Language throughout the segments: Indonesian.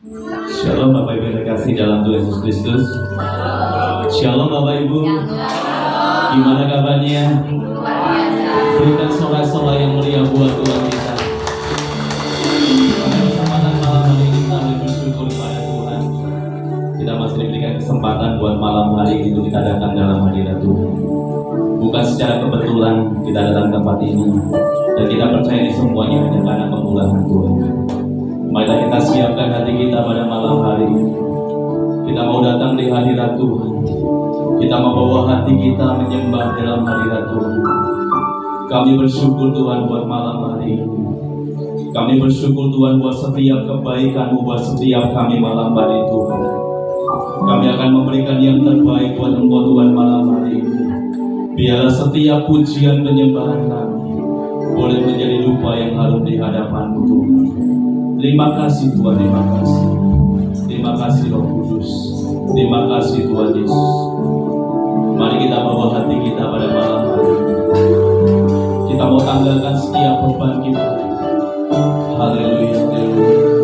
Shalom Bapak Ibu yang terkasih dalam Tuhan Yesus Kristus. Shalom Bapak Ibu. Gimana kabarnya? Berikan sorak-sorai yang meriah buat Tuhan kita. Pada kesempatan malam hari ini kita bersyukur kepada Tuhan. Kita masih diberikan kesempatan buat malam hari itu kita datang dalam hadirat Tuhan. Bukan secara kebetulan kita datang tempat ini, dan kita percaya ini semuanya hanya karena permulaan Tuhan. Marilah kita siapkan hati kita pada malam hari. Kita mau datang di hadirat Tuhan. Kita mau bawa hati kita menyembah dalam hadirat Tuhan. Kami bersyukur Tuhan buat malam hari ini. Kami bersyukur Tuhan buat setiap kebaikan-Mu, buat setiap kami malam hari Tuhan. Kami akan memberikan yang terbaik buat Engkau Tuhan malam hari ini. Biarlah setiap pujian penyembahan kami boleh menjadi dupa yang harum di hadapan-Mu Tuhan. Terima kasih Tuhan, terima kasih. Terima kasih Roh Kudus. Terima kasih Tuhan Yesus. Mari kita bawa hati kita pada malam hari ini. Kita mau tanggalkan setiap beban kita. Haleluya, haleluya.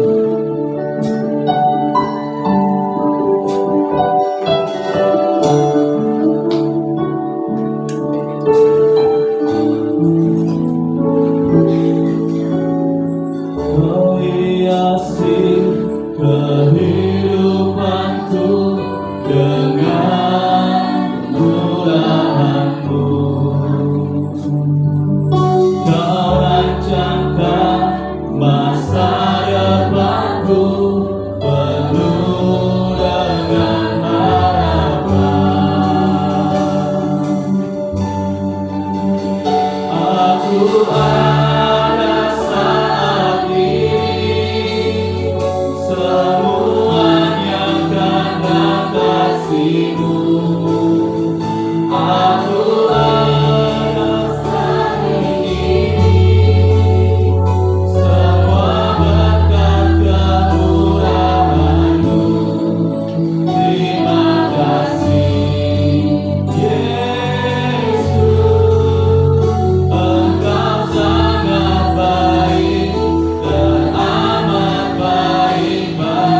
Bye.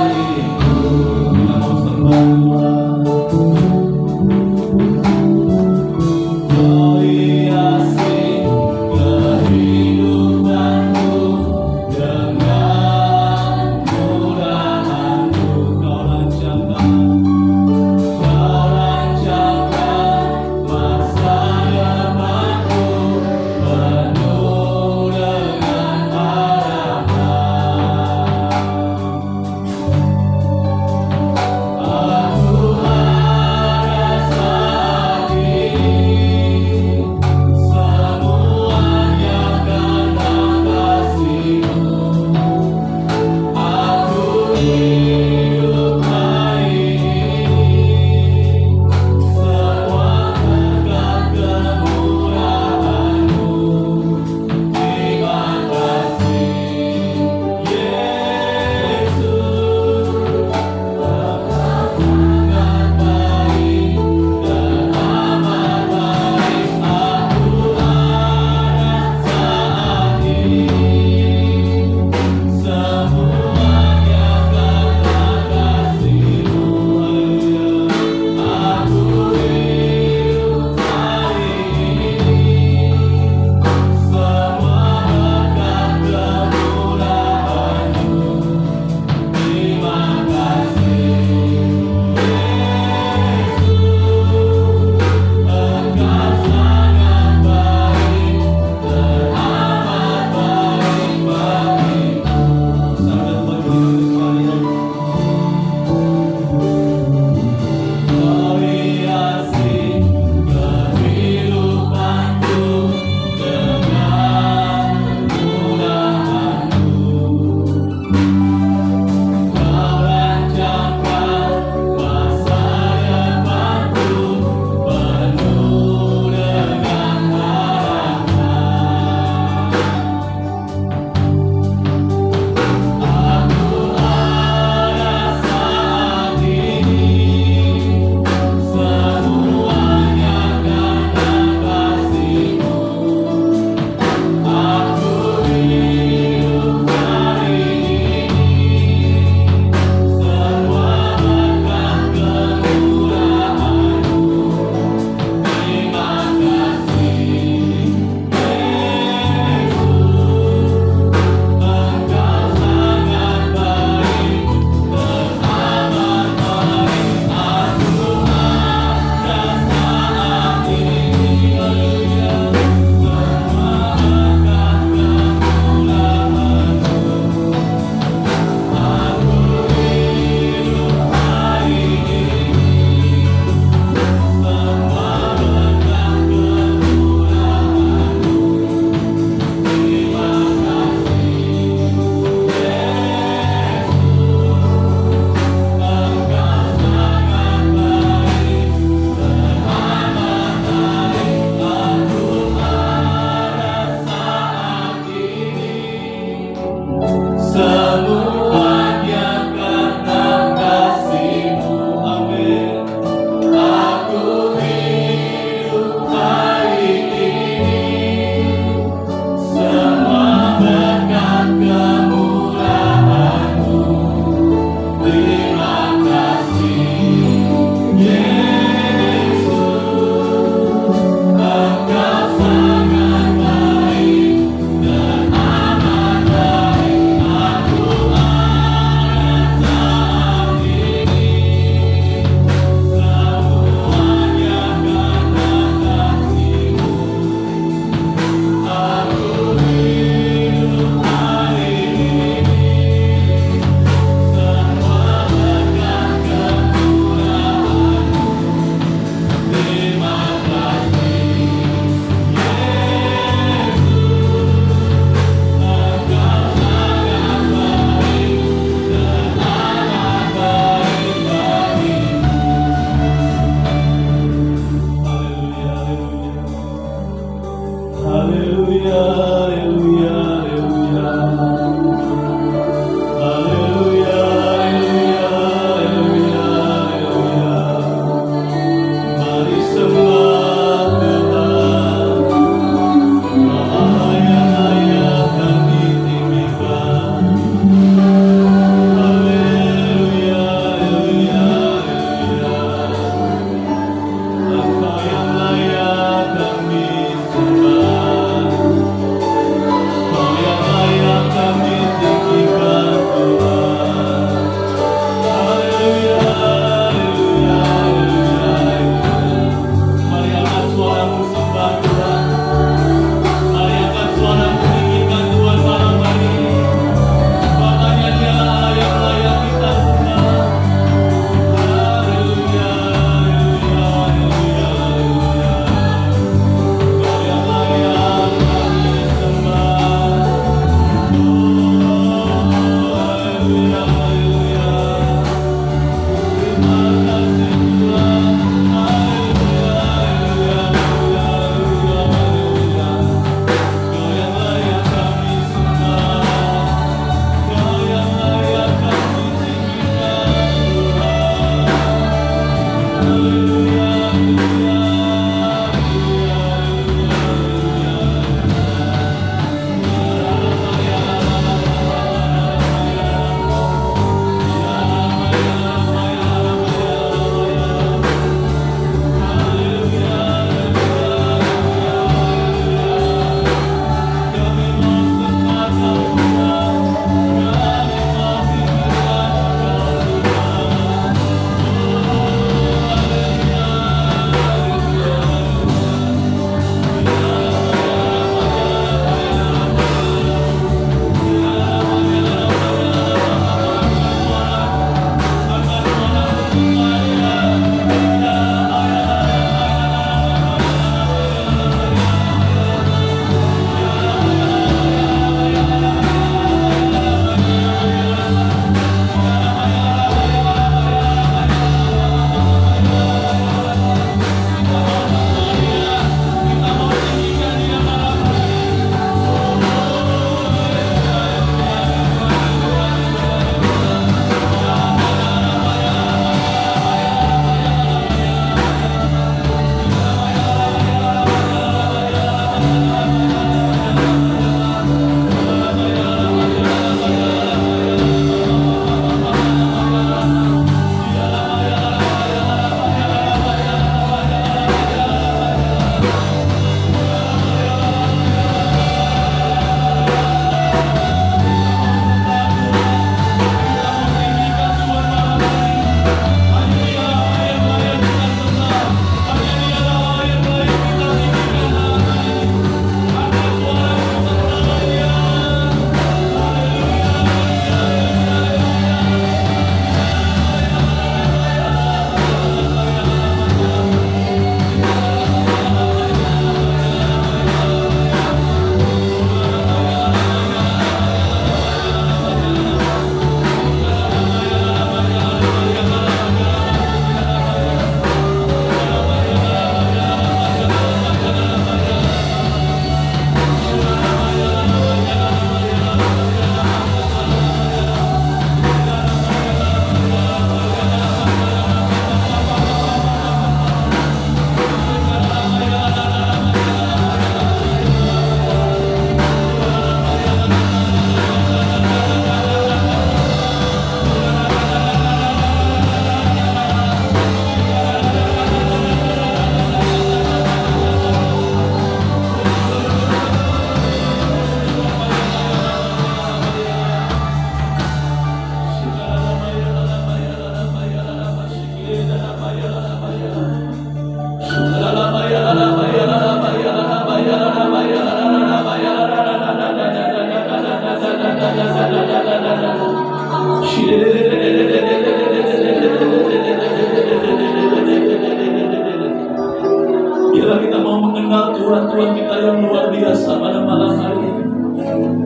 Biarlah kita mau mengenal Tuhan kita yang luar biasa pada malam hari ini.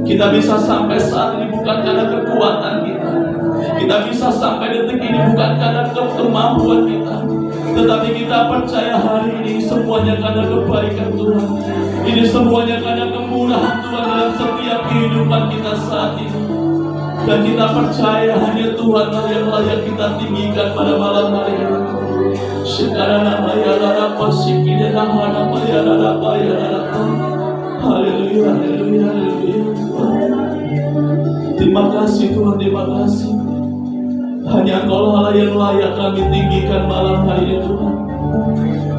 Kita bisa sampai saat ini bukan karena kekuatan kita. Kita bisa sampai detik ini bukan karena kemampuan kita, tetapi kita percaya hari ini semuanya karena kebaikan Tuhan. Ini semuanya karena kemurahan Tuhan dalam setiap kehidupan kita saat ini. Dan kita percaya hanya Tuhan yang layak kita tinggikan pada malam hari ini. Sekarang nama ya rapa sikine nama ya rapa ya rapa. Haleluya, haleluya, haleluya. Terima kasih Tuhan, terima kasih. Hanya Engkau lah yang layak kami tinggikan malam hari ini Tuhan.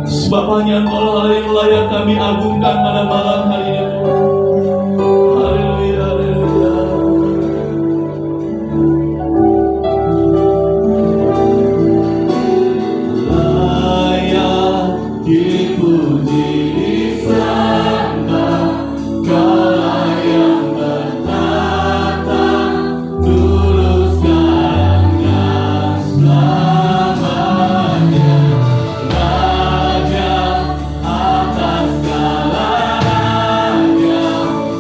Sebab hanya Engkau lah yang layak kami agungkan pada malam hari ini Tuhan. Haleluya, haleluya. Layak dipuji disembah, Kaulah yang bertata dulu sekarang selamanya. Raja atas segala raja,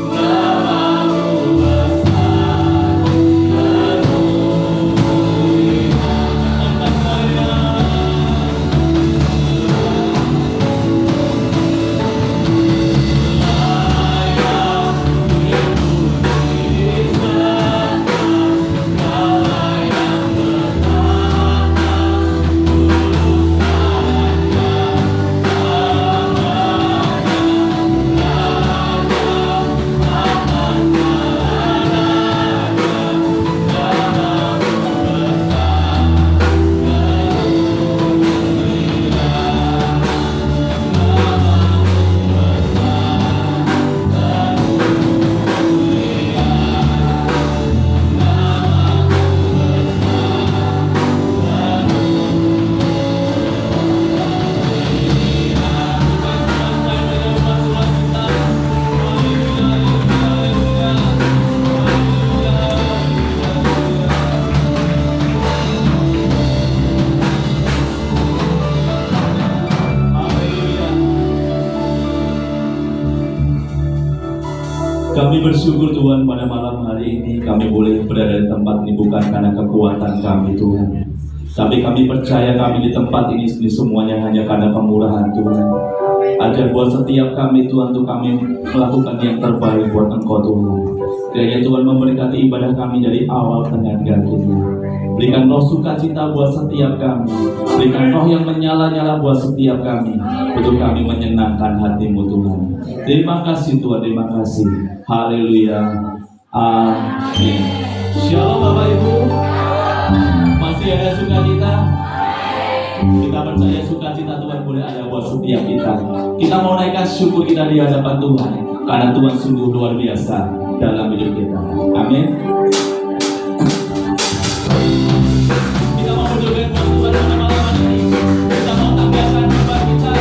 namamu besar Kami bersyukur Tuhan pada malam hari ini kami boleh berada di tempat ini bukan karena kekuatan kami Tuhan, tapi kami percaya kami di tempat ini semuanya hanya karena kemurahan Tuhan. Ajar buat setiap kami Tuhan untuk kami melakukan yang terbaik buat Engkau Tuhan. Kiranya Tuhan memberkati ibadah kami dari awal tengah dan akhirnya. Berikan roh sukacita buat setiap kami. Berikan roh yang menyala-nyala buat setiap kami, untuk kami menyenangkan hati-Mu Tuhan. Terima kasih Tuhan, terima kasih. Haleluya. Amin. Shalom Bapak Ibu. Masih ada sukacita? Kita percaya sukacita Tuhan boleh ada buat setiap kita. Kita mau naikkan syukur kita di hadapan Tuhan, karena Tuhan sungguh luar biasa dalam hidup kita. Amin. Kita mau berdoa buat Tuhan pada malam hari ini. Kita mau tambahkan ibadah kita.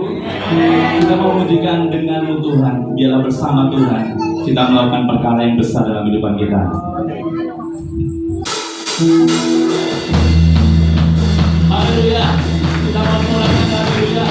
Ibu, kita memujikan dengan Tuhan. Biarlah bersama Tuhan kita melakukan perkara yang besar dalam kehidupan kita. Haleluya. Kita mau mulai, haleluya.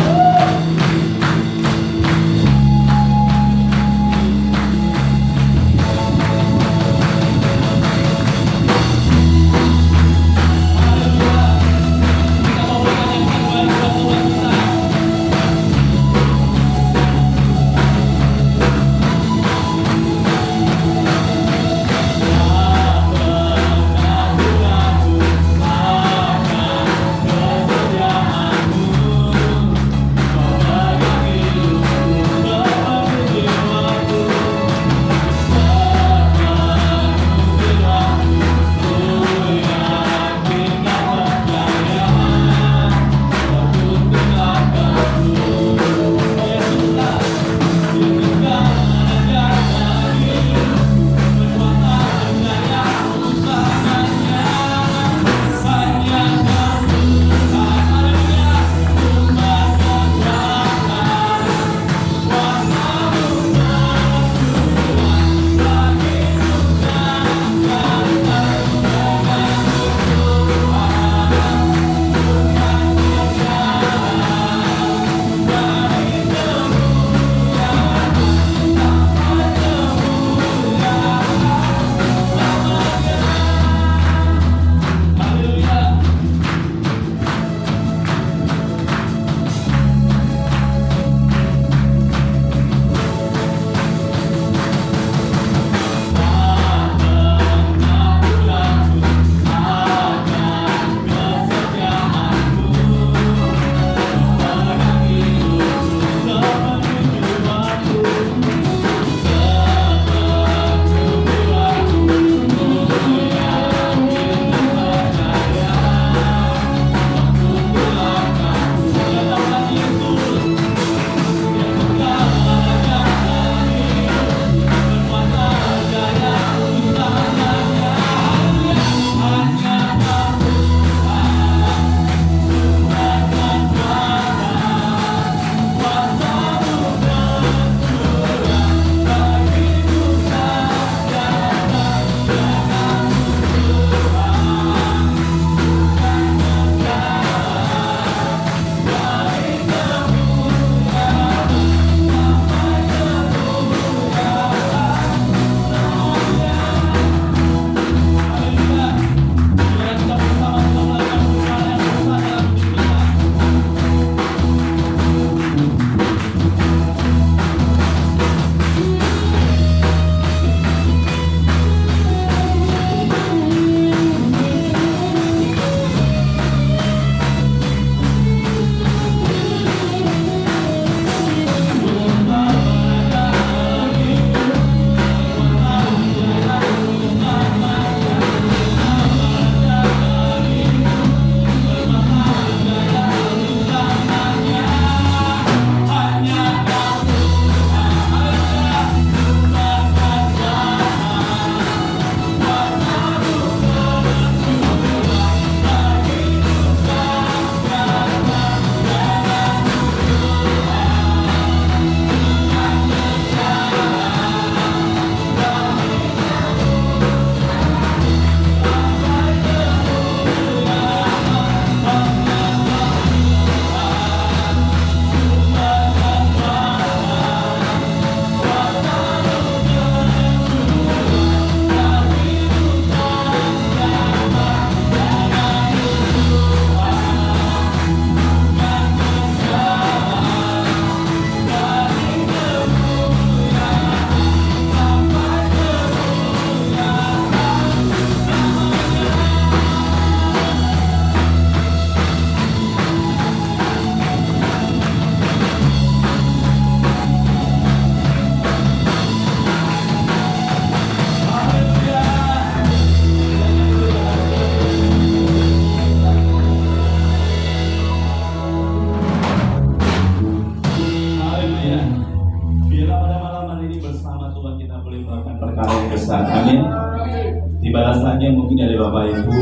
Balasannya mungkin dari Bapak Ibu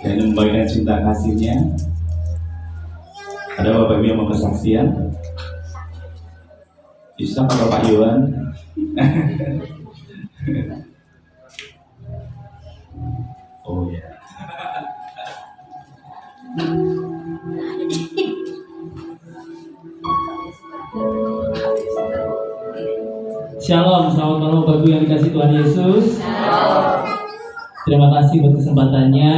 yang membagikan cinta kasihnya. Ada Bapak Ibu yang mau kesaksian? Bisa Pak Yohan. Oh ya. Shalom, selamat malam Bapak Ibu yang dikasih Tuhan Yesus. Terima kasih buat kesempatannya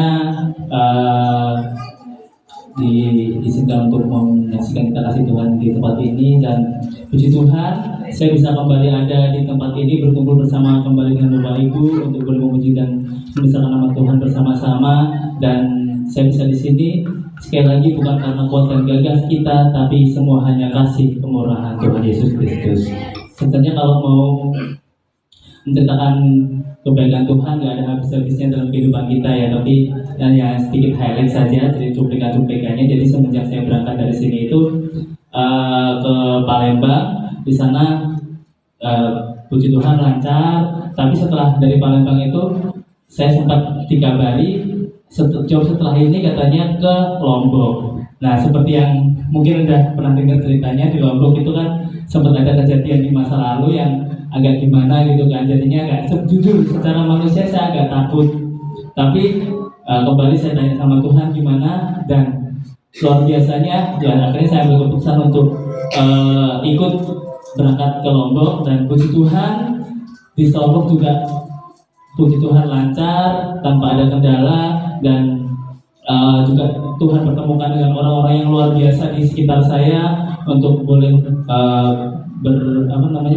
diizinkan untuk menyaksikan kita kasih Tuhan di tempat ini, dan puji Tuhan saya bisa kembali ada di tempat ini berkumpul bersama kembali dengan Bapak Ibu untuk boleh memuji dan membesarkan nama Tuhan bersama-sama. Dan saya bisa di sini sekali lagi bukan karena kuat dan gagah kita, tapi semua hanya kasih kemurahan Tuhan Yesus Kristus. Sebenarnya kalau mau menceritakan kebaikan Tuhan nggak ada habis-habisnya dalam kehidupan kita ya, tapi hanya sedikit highlight saja dari cuplikan-cuplikannya. Jadi semenjak saya berangkat dari sini itu ke Palembang, di sana puji Tuhan lancar. Tapi setelah dari Palembang itu saya sempat dikabari jauh setelah ini katanya ke Lombok. Nah, seperti yang mungkin udah pernah dengar ceritanya, di Lombok itu kan sempat ada kejadian di masa lalu yang agak gimana gitu kan. Jadinya agak jujur secara manusia saya agak takut. Tapi kembali saya tanya sama Tuhan gimana, dan luar biasanya ya akhirnya saya ambil keputusan untuk ikut berangkat ke Lombok. Dan puji Tuhan di Lombok juga puji Tuhan lancar tanpa ada kendala, dan juga Tuhan pertemukan dengan orang-orang yang luar biasa di sekitar saya untuk boleh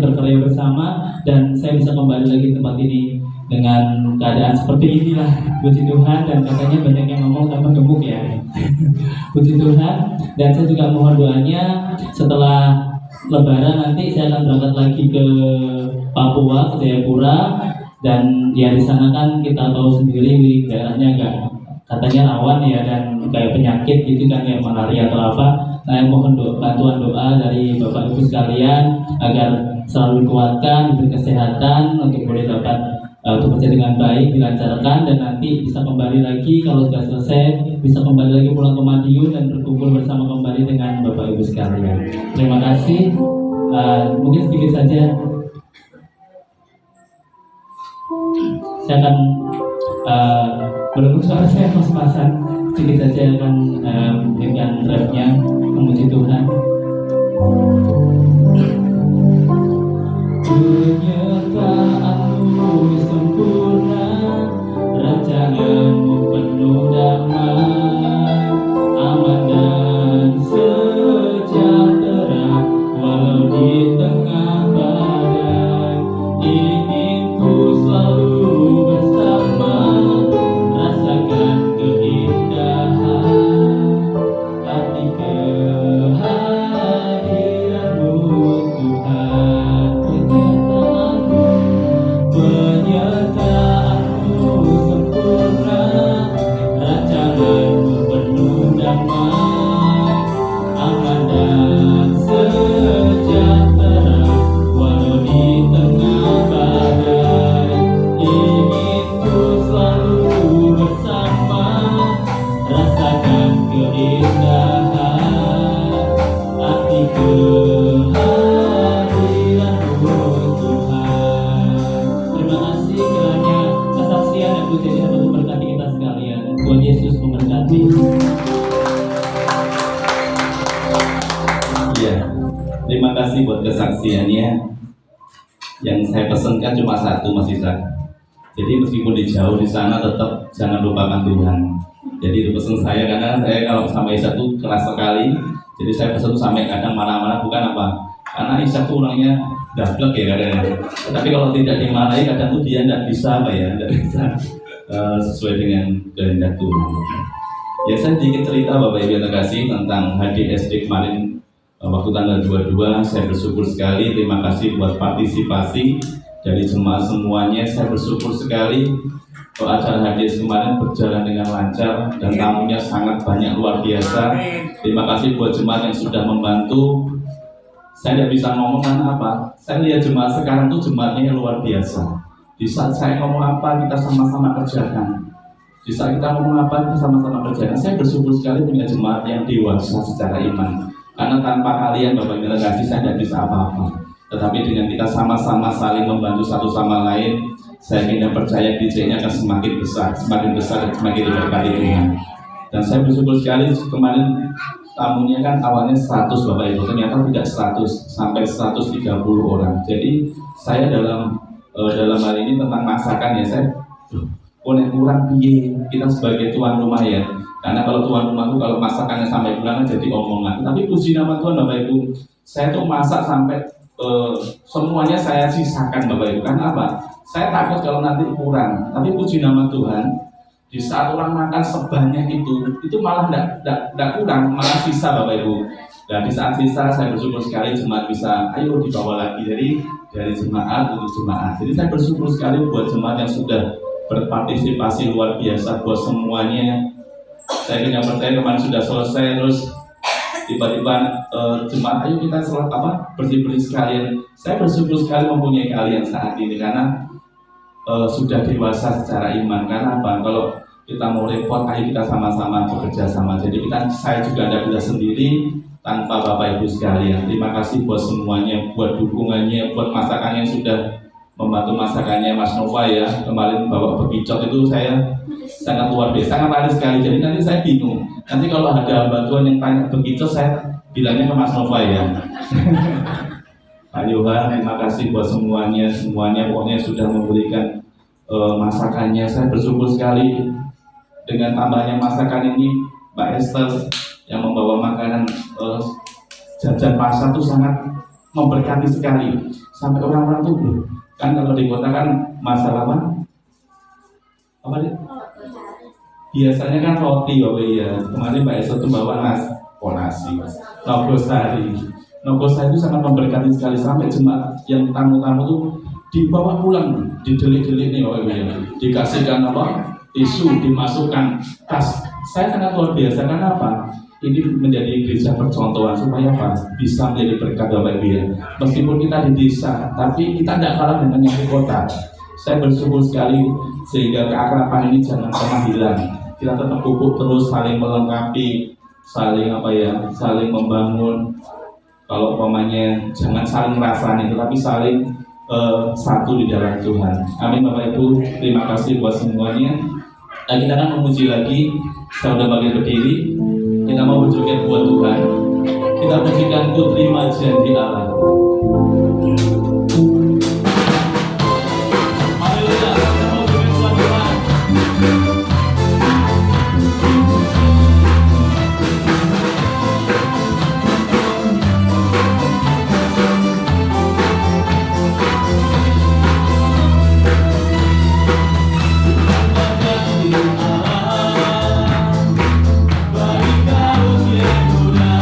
berkarya bersama, dan saya bisa kembali lagi ke tempat ini dengan keadaan seperti inilah, puji Tuhan. Dan katanya banyak yang ngomong tambah gemuk ya. Puji Tuhan. Dan saya juga mohon doanya setelah Lebaran nanti saya akan berangkat lagi ke Papua, ke Jayapura. Dan ya di sana kan kita tahu sendiri daerahnya agak katanya rawan ya, dan kayak penyakit gitu kan, kayak malaria atau apa. Saya mohon bantuan doa dari Bapak Ibu sekalian agar selalu dikuatkan, diberi kesehatan untuk boleh dapat bekerja dengan baik, dilancarkan, dan nanti bisa kembali lagi kalau sudah selesai, bisa kembali lagi pulang ke Madiun dan berkumpul bersama kembali dengan Bapak Ibu sekalian. Terima kasih. Mungkin sedikit saja saya akan belum suara saya pas-pasan, sedikit saja akan memberikan refnya memuji Tuhan. Penyertaanmu sempurna, rancanganmu penuh damai, aman dan sejahtera walau di tengah badai. Ingin ku selalu bersama, rasakan keindahan arti kehadiranmu Tuhan. Penyertaanmu sempurna, rancanganmu penuh damai, aman dan sejahtera walau di tengah badai. Ingin ku selalu bersama, rasakan keindahan arti kehadiranmu Tuhan. Terima kasih, kiranya kesaksian dan pujian dapat memberkati kita sekalian. Tuhan Yesus memberkati. Iya, terima kasih buat kesaksiannya. Yang saya pesankan cuma satu, Mas Isa. Jadi meskipun di jauh di sana, tetap jangan lupakan Tuhan. Jadi itu pesan saya, karena saya kalau sama Isa tuh keras sekali. Jadi saya pesan tuh sampai kadang marah-marah, bukan apa, karena Isa tuh orangnya dablek ya kadang-kadang. Tapi kalau tidak dimarahi, kadang tuh dia tidak bisa tidak bisa sesuai dengan kehendak Tuhan. Ya, saya sedikit cerita Bapak Ibu yang terkasih tentang HDSD kemarin. Waktu tanggal 22, saya bersyukur sekali. Terima kasih buat partisipasi dari jemaat semuanya. Saya bersyukur sekali bahwa acara HDS kemarin berjalan dengan lancar dan tamunya sangat banyak, luar biasa. Terima kasih buat jemaat yang sudah membantu. Saya tidak bisa ngomong karena apa? Saya lihat jemaat sekarang tuh jemaatnya luar biasa. Di saat saya ngomong apa, kita sama-sama kerjakan. Di saat kita ngomong apa, kita sama-sama kerjakan. Saya bersyukur sekali punya jemaat yang dewasa secara iman. Karena tanpa kalian Bapak Ibu kasih, saya tidak bisa apa-apa. Tetapi dengan kita sama-sama saling membantu satu sama lain, saya yakin dan percaya DJ-nya akan semakin besar dan semakin diberkati Tuhan. Dan saya bersyukur sekali kemarin tamunya kan awalnya 100 Bapak Ibu, ternyata tidak 100, sampai 130 orang. Jadi saya dalam hal ini tentang masakan ya, saya kurang piye kita sebagai tuan rumah ya. Karena kalau tuan rumah itu kalau masakannya sampai pulang jadi omongan. Tapi puji nama Tuhan Bapak Ibu, saya tuh masak sampai semuanya saya sisakan Bapak Ibu. Karena apa? Saya takut kalau nanti kurang. Tapi puji nama Tuhan, di saat orang makan sebanyak itu malah tidak kurang, malah sisa Bapak Ibu. Dan di saat sisa saya bersyukur sekali jemaat bisa ayo dibawa lagi dari jemaat untuk jemaat. Jadi saya bersyukur sekali buat jemaat yang sudah berpartisipasi luar biasa, buat semuanya. Saya tidak percaya kemarin sudah selesai terus tiba-tiba jemaat ayo kita bersih-bersih sekalian. Saya bersyukur sekali mempunyai kalian saat ini karena sudah dewasa secara iman. Karena apa? Kalau kita mau repot, ayo kita sama-sama bekerja sama. Jadi saya juga tidak bisa sendiri tanpa Bapak Ibu sekalian. Terima kasih buat semuanya, buat dukungannya, buat masakannya yang sudah membantu masakannya Mas Nova ya. Kemarin bawa bekicot itu saya sangat luar biasa, sangat laris sekali. Jadi nanti saya bingung. Nanti kalau ada bantuan yang tanya bekicot, saya bilangnya ke Mas Nova ya. Pak Yohan, terima kasih buat semuanya pokoknya sudah memberikan masakannya. Saya bersyukur sekali dengan tambahnya masakan ini, Mbak Esther yang membawa makanan jajan pasar itu sangat memberkati sekali. Sampai orang-orang tuh kan kalau di kota kan masalah apa dia? Biasanya kan roti ya. Kemarin Mbak Esther tuh bawa nasi, Nogosari itu sangat memberkati sekali sampai jemaat yang tamu-tamu tuh dibawa pulang, didelik-delik nih dikasihkan tisu, dimasukkan tas. Saya sangat luar biasa karena apa? Ini menjadi gereja percontohan supaya apa? Bisa menjadi berkat Bapak Ibu ya. Meskipun kita di desa, tapi kita tidak kalah dengan yang di kota. Saya bersyukur sekali sehingga keakraban ini jangan pernah hilang. Kita tetap pupuk terus, saling melengkapi, saling membangun. Kalau umpamanya jangan saling merasani, tetapi saling satu di dalam Tuhan. Amin Bapak Ibu, terima kasih buat semuanya. Nah, kita akan memuji lagi. Saya sudah bagi berdiri. Kita mau berjoget buat Tuhan. Kita pujikan Ku Terima Janji Allah. Haleluya, kita mau berjoget buat Tuhan. Bagi kau yang muda,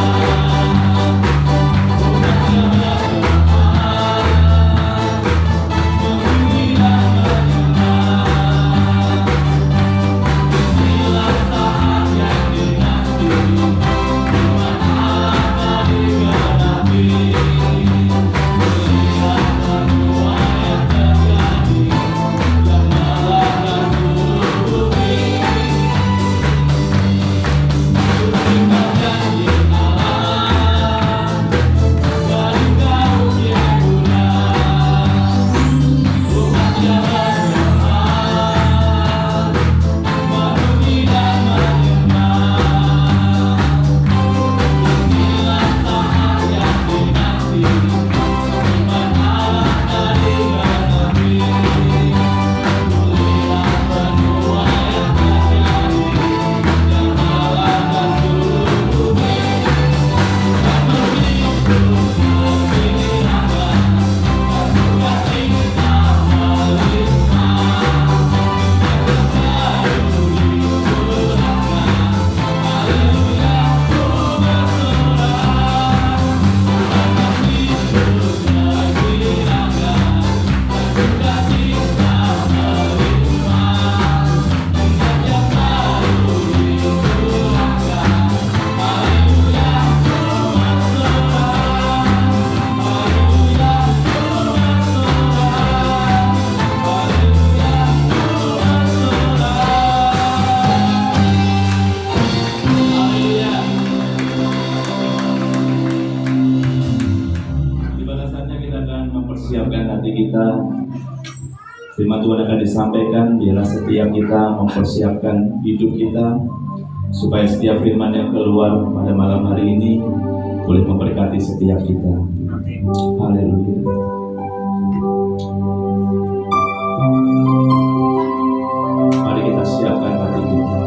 mempersiapkan hati kita. Firman Tuhan akan disampaikan, biarlah setiap kita mempersiapkan hidup kita supaya setiap firman yang keluar pada malam hari ini boleh memberkati setiap kita. Haleluya. Mari kita siapkan hati kita.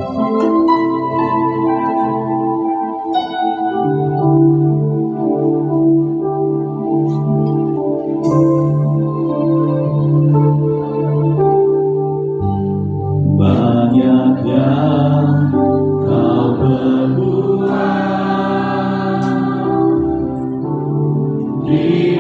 Banyak yang kau perbuat di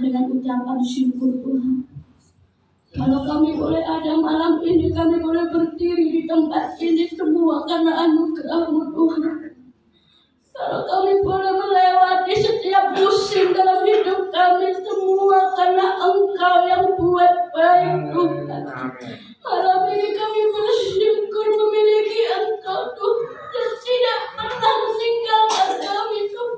dengan ucapan syukur Tuhan. Kalau kami boleh ada malam ini, kami boleh berdiri di tempat ini semua karena anugerah-Mu Tuhan. Kalau kami boleh melewati setiap musim dalam hidup kami semua karena Engkau yang buat baik Tuhan. Malam ini kami bersyukur memiliki Engkau Tuhan yang tidak pernah meninggalkan kami Tuhan.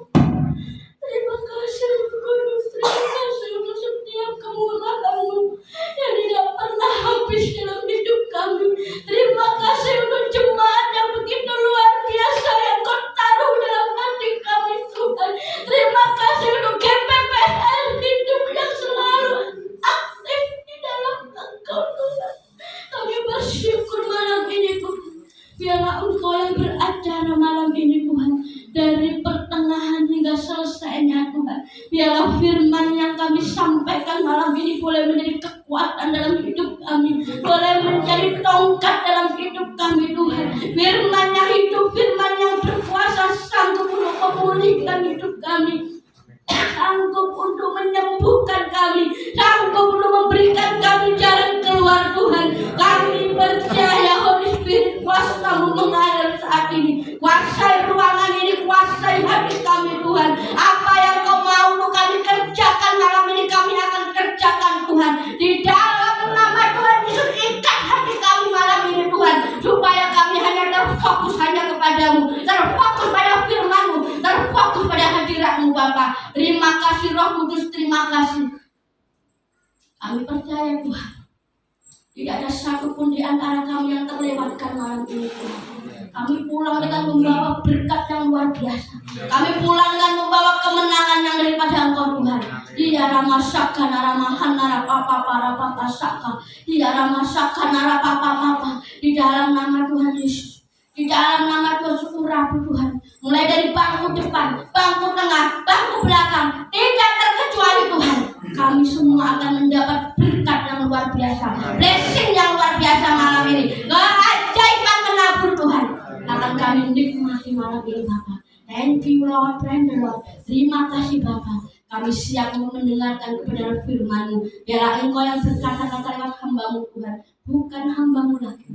Terima kasih Kudus, terima kasih untuk setiap kemurahan-Mu yang tidak pernah habis dalam hidup kami. Terima kasih untuk jemaat yang begitu luar biasa yang Kau taruh dalam hati kami Tuhan. Terima kasih untuk GPPL hidup yang selalu aktif di dalam Engkau Tuhan. Kami bersyukur malam ini Tuhan. Biarlah Engkau yang beracara malam ini Tuhan. Dari pertengahan hingga selesainya Tuhan. Biarlah firman yang kami sampaikan malam ini boleh menjadi kekuatan dalam hidup kami. Boleh menjadi tongkat dalam hidup kami Tuhan. Firman yang hidup, firman yang berkuasa, sanggup untuk memulihkan hidup kami. Sanggup untuk menyembuhkan kami. Sanggup untuk memberikan kami jalan keluar Tuhan. Kami percaya Holy Spirit kuasa-Mu mengalir saat ini. Kuasai ruangan ini, kuasai hati kami Tuhan. Apa yang Kau mau untuk kami kerjakan malam ini, kami akan kerjakan Tuhan. Di dalam nama Tuhan Yesus, ikat hati kami malam ini Tuhan. Supaya kami hanya terfokus hanya kepada-Mu, terfokus pada firman-Mu, terfokus pada hadirat-Mu Bapa. Terima kasih Roh Kudus, terima kasih. Kami percaya Tuhan, tidak ada satupun di antara kami yang terlewatkan malam ini Tuhan. Kami pulang dengan membawa berkat yang luar biasa. Kami pulang dengan membawa kemenangan yang daripada Engkau Tuhan. Iya ramasaka naramahan narapapa parapapa saka. Iya ramasaka narapapa papa. Di dalam nama Tuhan Yesus. Di dalam nama Tuhan syukur Rabu Tuhan. Mulai dari bangku depan, bangku tengah, bangku belakang, tidak terkecuali Tuhan. Kami semua akan mendapat berkat yang luar biasa, blessing yang luar biasa malam ini. Keajaiban menabur Tuhan akan kami nikmati malam ini Bapak. Thank you Lord, thank you Lord. Terima kasih Bapak. Kami siap mendengarkan kebenaran firman-Mu. Biarlah Engkau yang berkata-kata lewat hamba-Mu Tuhan. Bukan hamba-Mu lagi,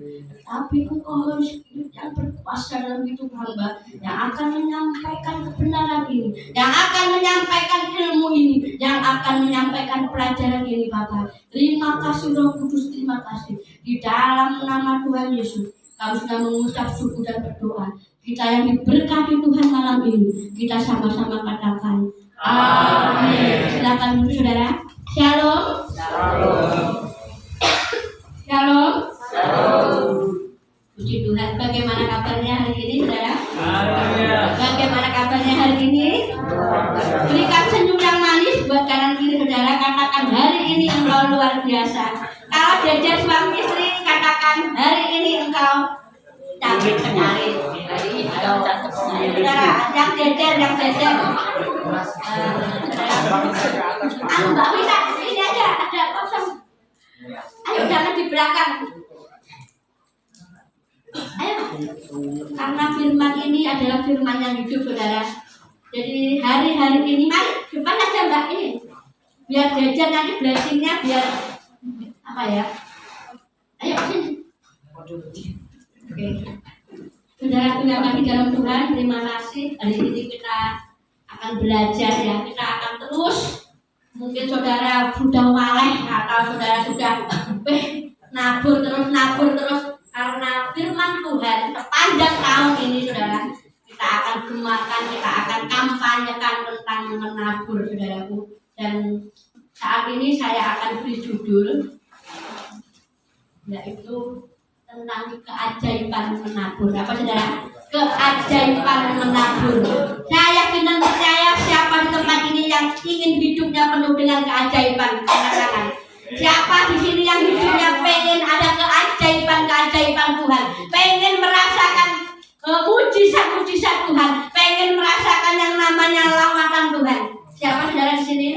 tapi Engkau Holy Spirit yang berkuasa dalam hidup hamba, yang akan menyampaikan kebenaran ini, yang akan menyampaikan ilmu ini, yang akan menyampaikan pelajaran ini Bapak. Terima kasih Roh Kudus, terima kasih. Di dalam nama Tuhan Yesus, kami sudah mengucap syukur dan berdoa. Kita yang diberkati Tuhan malam ini, kita sama-sama katakan amin. Silakan duduk saudara. Shalom. Shalom. Puji Tuhan. Bagaimana kabarnya hari ini saudara? Bagaimana kabarnya hari ini? Berikan senyum yang manis buat kanan kiri saudara. Katakan hari ini engkau luar biasa. Kalau jajar suami istri, katakan hari ini engkau cantik sekali. Saudara, yang jajar. Mbak bisa ini aja, ada kosong. Ayo jangan di belakang. Ayo. Karena firman ini adalah firman yang hidup saudara. Jadi hari-hari ini mari depan aja Mbak ini. Biar jajan nanti blessingnya biar apa ya? Ayo sini. Oke. Saudara yang kami dalam Tuhan, terima kasih. Hari ini kita akan belajar ya. Kita akan terus. Mungkin saudara sudah waleh atau saudara sudah nabur terus karena firman Tuhan sepanjang tahun ini saudara kita akan gemakan, kita akan kampanyekan tentang menabur saudaraku. Dan saat ini saya akan beri judul yaitu tentang keajaiban menabur. Apa saudara? Keajaiban menabur. Saya yakin dan percaya siapa di tempat ini yang ingin hidupnya penuh dengan keajaiban. Katakan. Siapa di sini yang hidupnya pengen ada keajaiban Tuhan, pengen merasakan mujizat Tuhan, pengen merasakan yang namanya lawatan Tuhan. Siapa saudara di sini?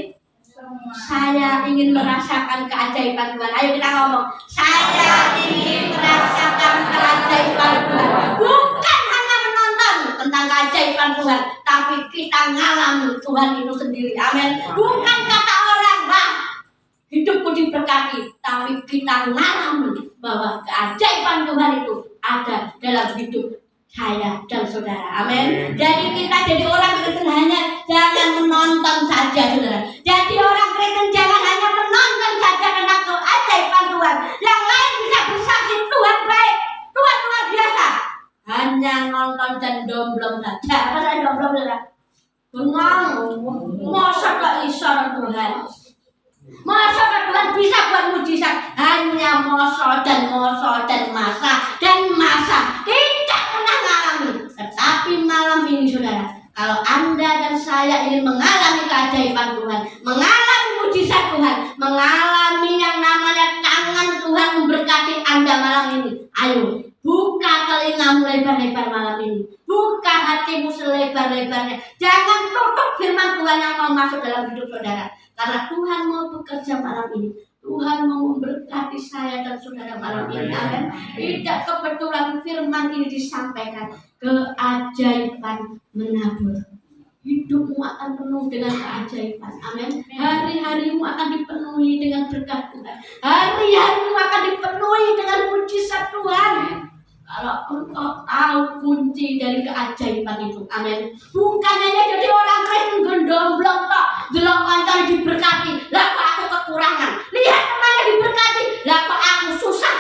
Saya ingin merasakan keajaiban Tuhan. Ayo kita ngomong. Saya ingin merasakan keajaiban Tuhan. Bukan hanya menonton tentang keajaiban Tuhan, tapi kita ngalami Tuhan itu sendiri. Amin. Bukan kata orang, diberkati, tapi kita mengalami bahwa keajaiban Tuhan itu ada dalam hidup saya dan saudara. Amin. Jadi kita jadi orang Kristen hanya jangan menonton saja, saudara. Jadi orang Kristen jangan hanya menonton saja tentang keajaiban Tuhan. Yang lain bisa bersaksi Tuhan baik, Tuhan luar biasa. Hanya nonton dan domblong saja. Apa saya domblong, saudara? Bengong. Masa gak bisa Tuhan? Masa Tuhan bisa buat mujizat? Hanya masa dan masa tidak pernah mengalami. Tetapi malam ini saudara, kalau Anda dan saya ingin mengalami keajaiban Tuhan, mengalami mujizat Tuhan, mengalami yang namanya tangan Tuhan memberkati Anda malam ini, ayo buka telingamu lebar-lebar malam ini, buka hatimu selebar-lebarnya. Jangan tutup firman Tuhan yang mau masuk dalam hidup saudara, karena Tuhan mau bekerja malam ini. Tuhan mau memberkati saya dan saudara malam ini. Amin. Tidak kebetulan firman ini disampaikan, keajaiban menabur. Hidupmu akan penuh dengan keajaiban. Amin. Hari-harimu akan dipenuhi dengan berkat Tuhan. Hari-harimu akan dipenuhi dengan mujizat Tuhan. Kalau engkau tahu kunci dari keajaiban itu, amin. Bukan hanya jadi orang Kristen gendomblong tok, delok kantor diberkati, lah kok aku kekurangan. Lihat temannya diberkati, lah kok aku susah.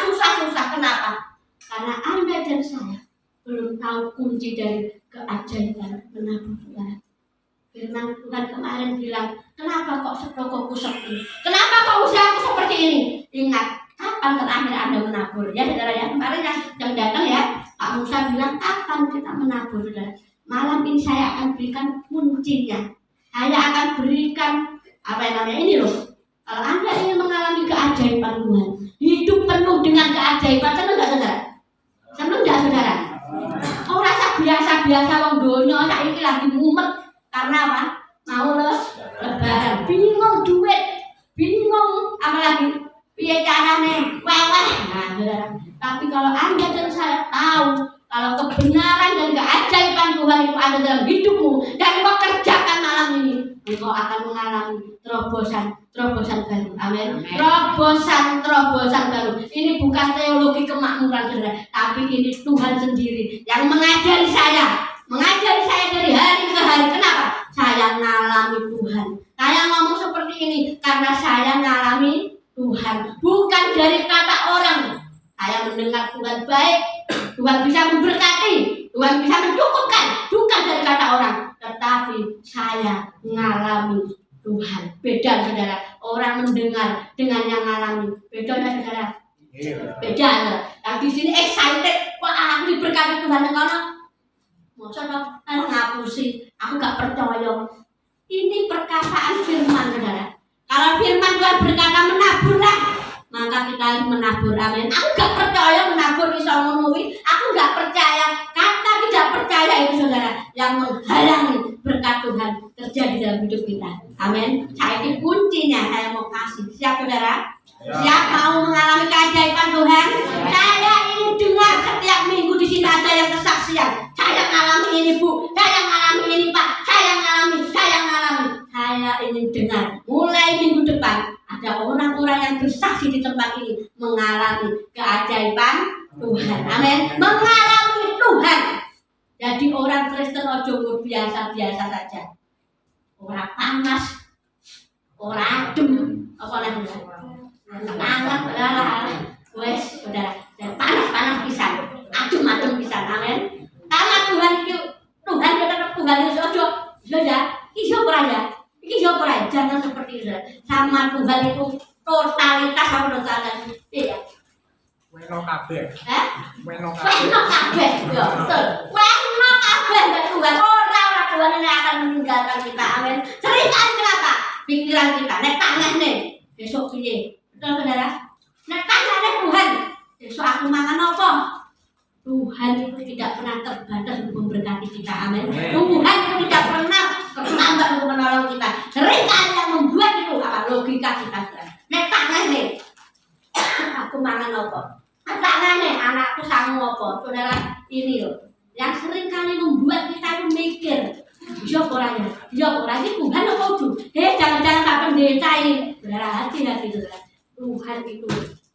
Kenapa? Karena Anda dan saya belum tahu kunci dari keajaiban menabur Tuhan. Firman Tuhan kemarin bilang, kenapa kok setokoku sepi? Kenapa kok usahaku seperti ini? Ingat, kapan terakhir Anda menabur? Ya saudara ya, kemarin yang datang ya, Pak Musa bilang kapan kita menabur, saudara? Malam ini saya akan berikan kuncinya. Saya akan berikan apa yang namanya ini loh. Kalau Anda ingin mengalami keajaiban Tuhan, hidup penuh dengan keajaiban, senang nggak saudara? Senang nggak saudara? Oh rasa biasa-biasa wong donya saiki lagi mumet karena apa? Mau lebaran, bingung duit, bingung apalagi piye carane weweh. Nah, saudara. Tapi kalau Anda dan saya tahu kalau kebenaran dan keajaiban Tuhan itu ada dalam hidupmu dan engkau kerjakan malam ini, engkau akan mengalami terobosan baru. Amin. Terobosan baru. Ini bukan teologi kemakmuran saudara, tapi ini Tuhan sendiri yang mengajari saya dari hari ke hari. Kenapa? Saya ngalami Tuhan. Saya ngomong seperti ini karena saya ngalami Tuhan, bukan dari kata orang. Saya mendengar Tuhan baik, Tuhan bisa memberkati, Tuhan bisa mencukupkan, bukan dari kata orang, tetapi saya mengalami Tuhan. Beda saudara, orang mendengar dengan yang mengalami. Beda saudara. Beda. Yang di sini excited, wah aku diberkati Tuhan dengan maksudnya ngapusi, aku gak percaya. Ini perkataan firman saudara. Kalau firman Tuhan berkata menaburlah, maka kita harus menabur. Amin. Aku gak percaya menabur bisa memenuhi. Aku gak percaya. Kata tidak percaya itu saudara yang menghalangi berkat Tuhan terjadi dalam hidup kita. Amin. Saya ini kuncinya saya mau kasih. Siap saudara? Siap mau mengalami keajaiban Tuhan? Saya ingin dengar setiap minggu di sini ada yang kesaksian. Saya mengalami ini Bu, saya mengalami ini Pak, saya mengalami. Saya ingin dengar mulai minggu depan ada orang-orang yang bersaksi di tempat ini mengalami keajaiban Tuhan. Amin. Mengalami Tuhan. Jadi orang Kristen ojo biasa-biasa saja. Orang panas, orang adem, apa namanya? Hangat, wes, saudara. Dan panas pisan, adem pisan. Amin. Karena Tuhan itu tetap Tuhan itu ojo, saudara. Iso beraya. Jangan seperti itu. Sama Tuhan itu totalitas apa totalitas? Iya. Weno kabeh. Weno kabeh. Ya, betul. Weno kabeh Tuhan. Orang Tuhan ini akan meninggalkan kita. Amin. Seringkali kenapa? Pikiran kita nek tangane besok piye? Betul saudara? Nek tangane Tuhan, besok aku mangan apa? Tuhan itu tidak pernah terbatas untuk memberkati kita. Amin. Tuhan itu tidak pernah terlambat untuk menolong kita. Seringkali yang membuat itu apa? Logika kita. Nek tangane aku mangan apa? Tangane anakku sangu apa? Saudara, ini loh yang seringkali membuat kita itu mikir, ya orangnya, Tuhan apa itu? Jangan-jangan tak pendeta ini. Saudara, hati-hati saudara. Tuhan itu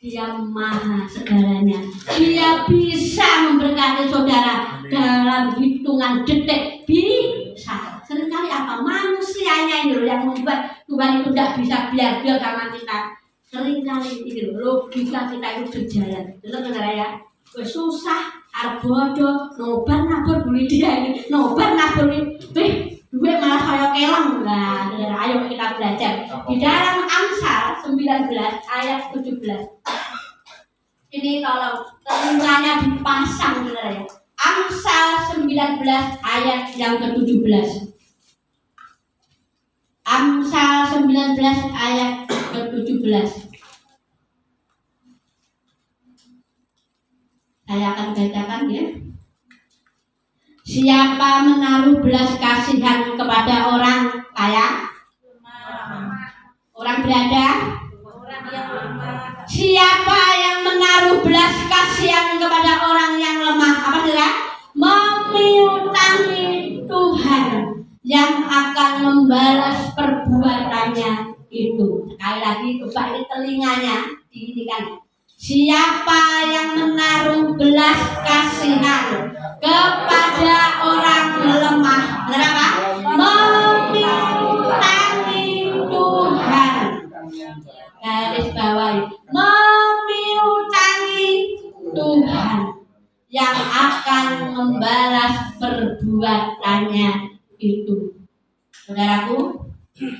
Dia maha segalanya. Dia bisa memberkati saudara dalam hitungan detik. Bisa. Seringkali apa? Manusianya ini loh yang membuat Tuhan itu tidak bisa biadil sama kita. Seringkali ini loh, logika kita itu berjalan. Benar ya? Susah, bodoh, nobar nabur beli dia ini, nobar nabur ini. Duit malah saya kelang. Nah, ayo kita belajar. Di dalam Amsal 19 ayat 17. Ini tolong telinganya dipasang, saudara ya. Amsal 19 ayat yang ke-17. Amsal 19 ayat ke-17. Saya akan bacakan ya. Siapa menaruh belas kasihan kepada orang kaya? Orang berada? Siapa yang menaruh belas kasihan kepada orang yang lemah? Apa saudara? Memiutangi Tuhan yang akan membalas perbuatannya itu. Sekali lagi coba ini telinganya diinikan. Siapa yang menaruh belas kasihan kepada orang lemah? Benar apa? Memiutangi Tuhan. Garis bawahi, memiutangi Tuhan yang akan membalas perbuatannya itu. Saudaraku,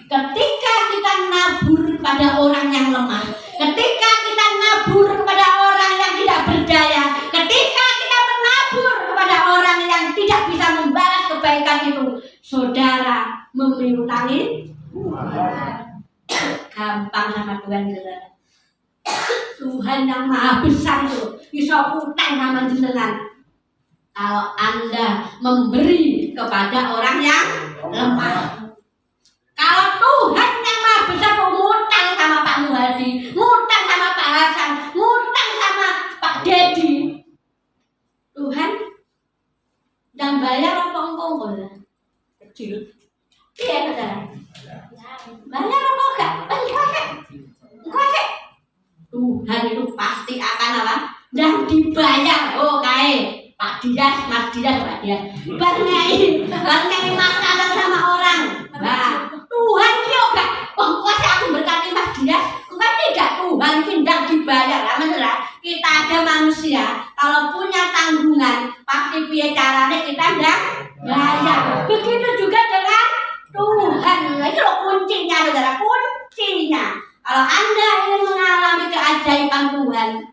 ketika kita nabur pada orang yang lemah, ketika kita nabur kepada orang yang tidak berdaya, ketika kita menabur kepada orang yang tidak bisa membalas kebaikan itu, saudara memiutangi gampang sama Tuhan, saudara. Tuhan yang maha besar itu bisa utang sama jenengan. Kalau Anda memberi kepada orang yang lemah. Kalau Tuhan yang maha besar ngutang sama Pak Muhadi, ngutang sama Pak Hasan, ngutang sama Pak Dedi, Tuhan yang bayar apa engkau? Kecil. Iya, saudara. Bayar apa enggak? Enggak. Tuhan itu pasti akan apa? Dan dibayar. Oh, kae Pak Dias, Mas Dias, Pak Dias. Barnei masalah sama orang. Nah, Tuhan juga. Oh, kok aku berkati Mas Dias? Bukan tidak, Tuhan tidak dibayar. Nah, kita ada manusia, kalau punya tanggungan, pasti piye caranya kita tidak bayar. Begitu juga dengan Tuhan. Nah, itu loh kuncinya, saudara, kuncinya. Kalau Anda ingin mengalami keajaiban Tuhan,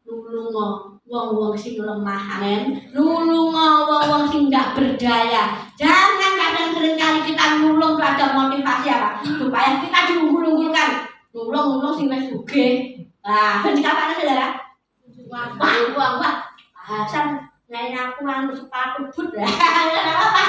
nulungo wong-wong sing lemah, amin. Nulungo wong-wong sing tidak berdaya. Jangan kadang seringkali kita nulung itu ada motivasi apa? Supaya kita diunggul-unggulkan. Nulung sing wis sugih. Nah, ketika apa saudara? Wah. Hasan lain aku anu sepatu but. Apa?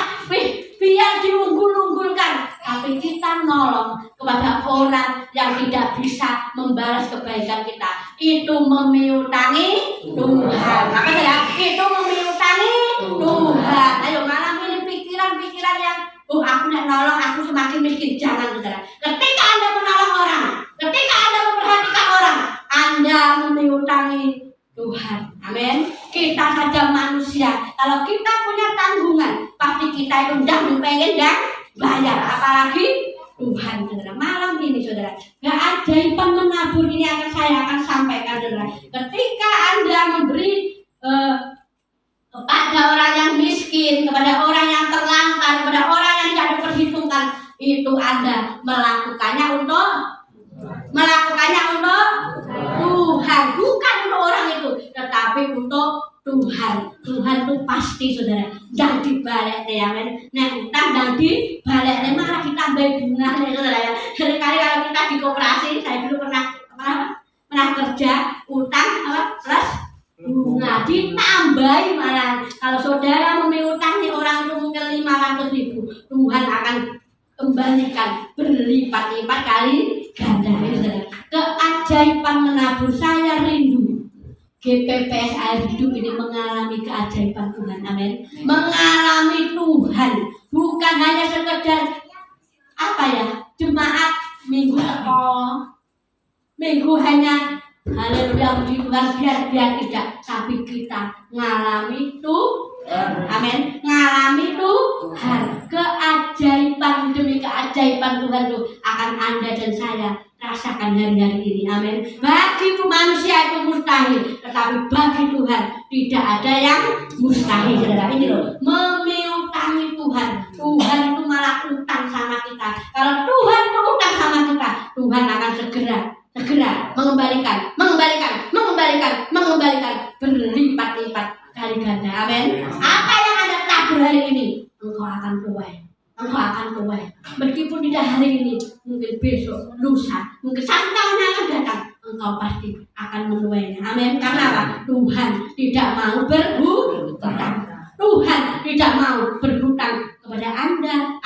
Biar diunggul-unggulkan. Tapi kita nolong kepada orang yang tidak bisa membalas kebaikan kita. Itu memiutangi Tuhan. Apa saudara? Itu memiutangi Tuhan. Ayo malam ini pikiran-pikiran yang aku nak nolong, aku semakin miskin. Jangan, saudara. Ketika Anda menolong orang, ketika Anda memperhatikan orang, Anda memiutangi Tuhan. Amin. Kita saja manusia. Kalau kita punya tanggungan, pasti kita itu tidak pengen dan bayar. Apalagi Tuhan, saudara. Malam ini, saudara, keajaiban menabur ini saya akan sampaikan, saudara. Ketika Anda memberi kepada orang yang miskin, kepada orang yang terlantar, kepada orang yang tidak diperhitungkan, itu Anda melakukannya untuk Tuhan, bukan untuk orang itu, tetapi untuk Tuhan. Tuhan itu pasti, saudara, dan dibalik ya, men. Nek utang dan dibalik, malah ditambahi bunga, saudara ya. Seringkali kalau kita di koperasi, saya dulu pernah kerja, utang plus bunga ditambahi malah. Kalau saudara memiutangi orang itu mungkin 500.000, Tuhan akan kembalikan berlipat-lipat kali ganda. Keajaiban menabur, saya rindu GPPS Air Hidup ini mengalami keajaiban Tuhan. Amin. Mengalami Tuhan, bukan hanya sekedar apa ya, jemaat minggu teko minggu hanya haleluya puji Tuhan biar tidak, tapi kita ngalami amin, ngalami Tuhan, keajaiban demi keajaiban Tuhan itu akan Anda dan saya rasakan hari-hari ini, amin. Bagi manusia itu mustahil, tetapi bagi Tuhan tidak ada yang mustahil, saudara. Ini loh, memiutangi Tuhan. Tuhan itu malah utang sama kita. Kalau Tuhan itu utang sama kita, Tuhan akan segera mengembalikan berlipat-lipat kali ganda, amin. Apa yang Anda tabur hari ini, engkau akan tuai. Meskipun tidak hari ini, mungkin besok, lusa, mungkin 1 tahun yang akan datang, engkau pasti akan menuainya, amin. Karena apa? Tuhan tidak mau berhutang. Tuhan tidak mau berhutang kepada Anda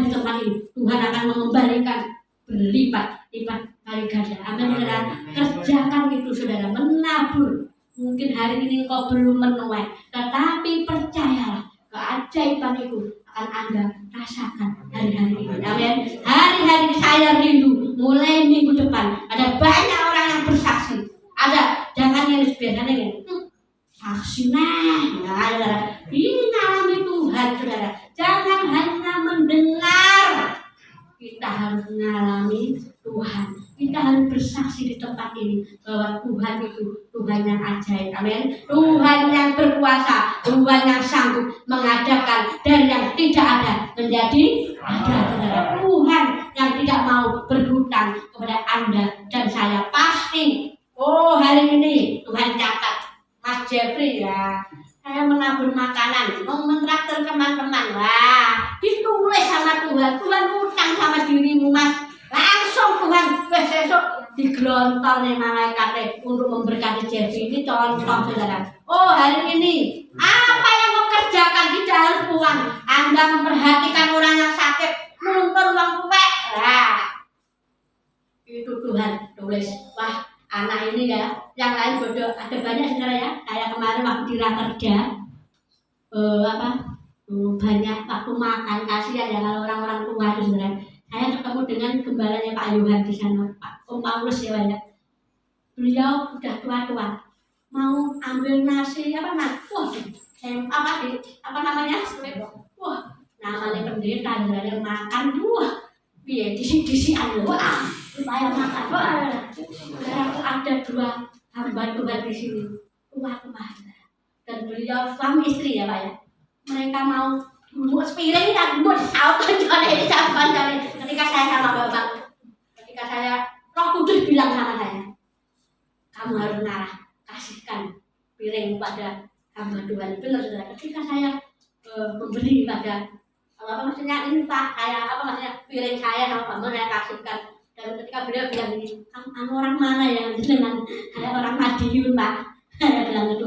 di tempat ini. Tuhan akan mengembalikan berlipat-lipat kali ganda, amin. Saudara, kerjakan itu, saudara, menabur. Mungkin hari ini engkau belum menuai, tetapi percayalah, keajaiban itu akan Anda rasakan hari-hari ini, amin. Hari-hari ini saya rindu mulai minggu depan ada banyak orang yang bersaksi. Ada, jangan yang biasanya ya, saksi ini ngalami Tuhan, saudara. Jangan hanya mendengar, kita harus mengalami Tuhan. Kita harus bersaksi di tempat ini bahwa Tuhan itu Tuhan yang ajaib, amin. Tuhan yang berkuasa, Tuhan yang sanggup mengadakan dari yang tidak ada menjadi ada, saudara. Tuhan yang tidak mau berhutang kepada Anda dan saya pasti. Oh, hari ini Tuhan catat, Mas Jeffrey ya, saya menabur makanan, mau mentraktir teman-teman. Wah, ditulis sama Tuhan. Tuhan utang sama dirimu, Mas. Langsung Tuhan besok digelontor nih malaikat untuk memberkati Jeffrey. Ini contoh, saudara. Oh, hari ini apa yang mau kerjakan tidak harus uang. Anda memperhatikan orang yang sakit, nuntun uang tuwek. Nah, itu Tuhan tulis. Wah, anak ini ya, yang lain bodoh. Ada banyak, saudara ya. Kayak kemarin waktu di Rakerda, banyak waktu makan, kasihan ya kalau orang-orang tua itu, saudara. Saya ketemu dengan gembalanya Pak Yohan di sana, Pak Om Paulus ya, banyak. Beliau sudah tua-tua, mau ambil nasi wah, apa namanya? Wah, namanya pendeta, saudara, makan biar disi-disian, wah, supaya makan, wah. Saudara, ada 2 hamba Tuhan di sini, tua-tua, dan beliau suami istri ya, Pak ya. Mereka mau buat sepiring dan buat saut ini ketika saya sama Bapak, ketika saya Roh Kudus bilang sama saya, kamu harus ngarah, kasihkan piring pada hamba Tuhan. Benar, saudara. Ketika saya memberi pada maksudnya ini Pak, piring saya sama Pak saya kasihkan. Dan ketika beliau bilang ini, kamu orang mana yang dengan saya orang Madiun, Pak. Saya bilang itu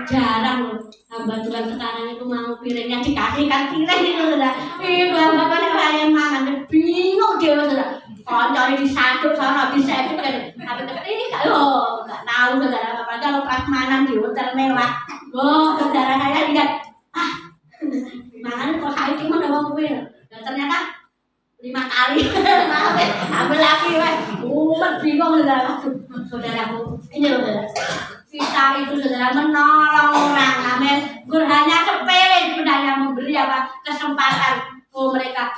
jarang loh hamba Tuhan sekarang itu mau piringnya dikasihkan piring itu, saudara. Itu hamba Tuhan yang makan bingung dia, saudara. Koncone disaduk sana bisa itu kan. Tapi ketika nggak tahu, saudara, apa kalau prasmanan di hotel mewah. Oh, saudara, saya lihat mana kok saya cuma uang kuil. Dan ternyata 5 kali ambil lagi, bingung, saudara. Saudaraku, ini loh, saudara. Kita itu, saudara, menolong orang, amin. Hanya sepele sebenarnya memberi kesempatan. Oh, mereka,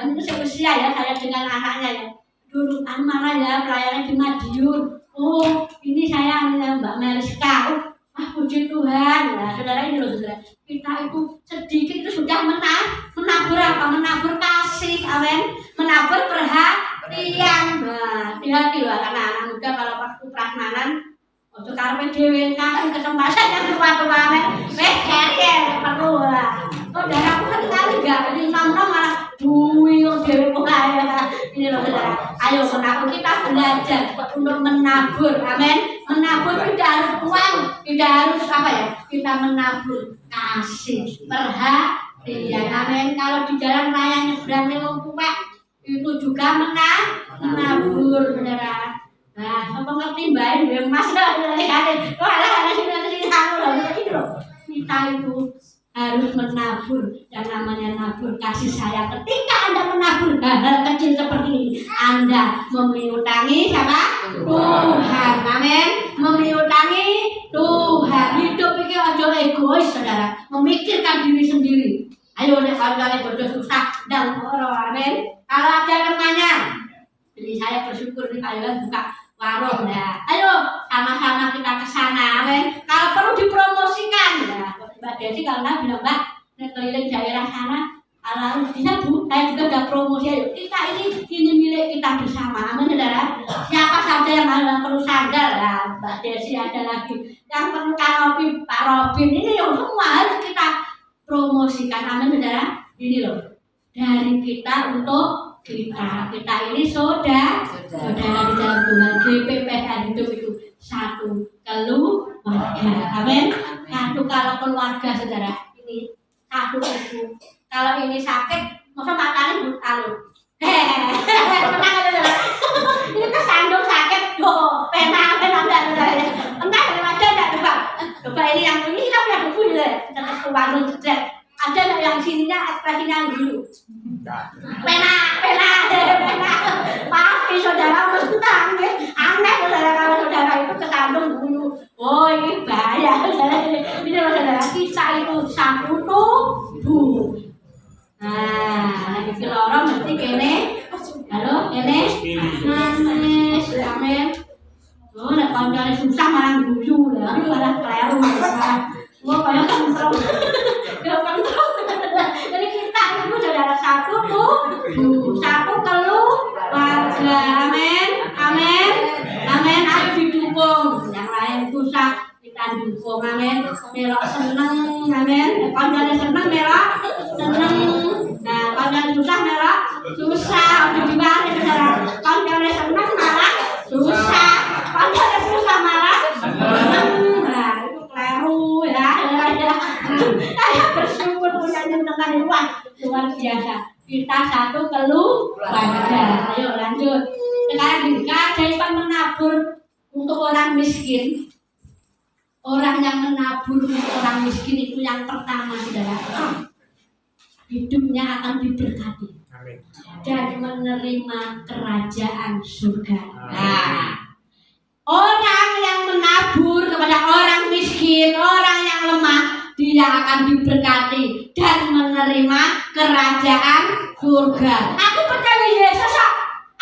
mungkin seusia ya saya dengan anaknya ya. Dulu mana ya pelayanan di Madiun. Oh, ini saya Mbak Meriska. Puji Tuhan. Nah, saudara, ini loh, saudara. Kita itu sedikit itu sudah menabur apa? Menabur kasih, amin. Menabur perhatian. Nah, hati-hati loh anak-anak muda kalau waktu prasmanan. Untuk karpe dewe kasih kesempatan yang tua-tua cari perlu lah. Saudara, aku sekali enggak ini nom-nom malah duit dewe mulai. Ini loh, saudara. Ayo menabur, kita belajar untuk menabur, amin. Menabur tidak harus uang, tidak harus apa ya. Kita menabur kasih, perhatian, amin. Kalau di jalan raya nyebrang wong tuwek itu juga menabur, saudara. Nah, apa ngerti Mbak ini Mas loh, kita itu harus menabur yang namanya nabur kasih sayang. Ketika Anda menabur hal-hal kecil seperti ini, Anda memiutangi siapa? Tuhan. Amin. Memiutangi Tuhan. Hidup ini aja egois, saudara. Memikirkan diri sendiri. Ayo nek kalian bodoh susah dan orang. Amin. Kalau ada temannya, jadi saya bersyukur nih kalian buka warung ya. Ayo sama-sama kita ke sana. Amin. Kalau perlu dipromosikan ya. Mbak Desi kalau bilang Mbak, keliling daerah sana, kalau bisa Bu, saya juga ada promosi. Ayo kita ini milik kita bersama. Amin saudara. Siapa saja yang perlu sandal ya, Mbak Desi ada lagi. Yang perlu kanopi Pak Robin, ini yang semua harus kita promosikan. Amin saudara. Ini loh, dari kita untuk kita ini saudara di dalam Tuhan. GPPH hidup itu satu keluarga. Amin. Satu kalau keluarga saudara ini satu itu. Kalau ini sakit, masa matanya buta loh. Tenang aja saudara. Ini kesandung sakit, doh. Pena enggak. Entah ada enggak coba ini yang ini kan punya buku ya. Kita ke warung jejak. Ada enggak yang sininya ekspresinya yang dulu? Pena. Pasti saudara mentang, aneh saudara kalau saudara itu kesandung dulu. Oh ini bahaya saudara. Ini saudara kita itu satu tubuh. Nah, iki loro mesti kene. Halo, kene. Manis, amin. Oh, nek kancane susah malah guyu lha, malah kleru. Wah, kaya kentrong. Jadi kita itu saudara satu tubuh, satu keluarga. Amin. Ayo didukung. Yang lain susah kita dukung. Amin. Melok seneng. Amin. Kancane seneng melok seneng. Nah, kancane susah melok susah. Udah dibalik saudara. Kancane seneng malah susah. Kancane susah malah seneng. Nah, itu kleru ya. Saya bersyukur punya jenengan luar biasa. Kita satu keluarga. Ayo lanjut. Sekarang gini, keajaiban menabur untuk orang miskin. Orang yang menabur untuk orang miskin itu yang pertama saudara, hidupnya akan diberkati dan menerima kerajaan surga. Nah, orang yang menabur kepada orang miskin, orang yang lemah, dia akan diberkati dan menerima kerajaan surga. Aku percaya Yesus kok.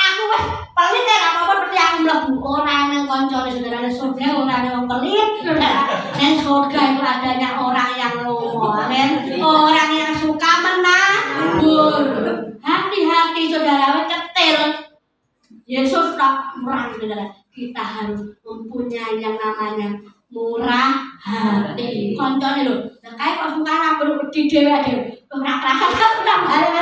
Aku pelit ya apa-apa percaya aku mlebu orang yang koncone saudara surga, orang yang pelit saudara. Dan surga itu adanya orang yang lomo. Amin. Orang yang suka menabur. Hati-hati saudara, cetil. Yesus tak murah saudara. Kita harus mempunyai yang namanya murah hati. Koncone lho, kayak kok suka nabur di dhewe-dhewe. Ora kerasa udah balik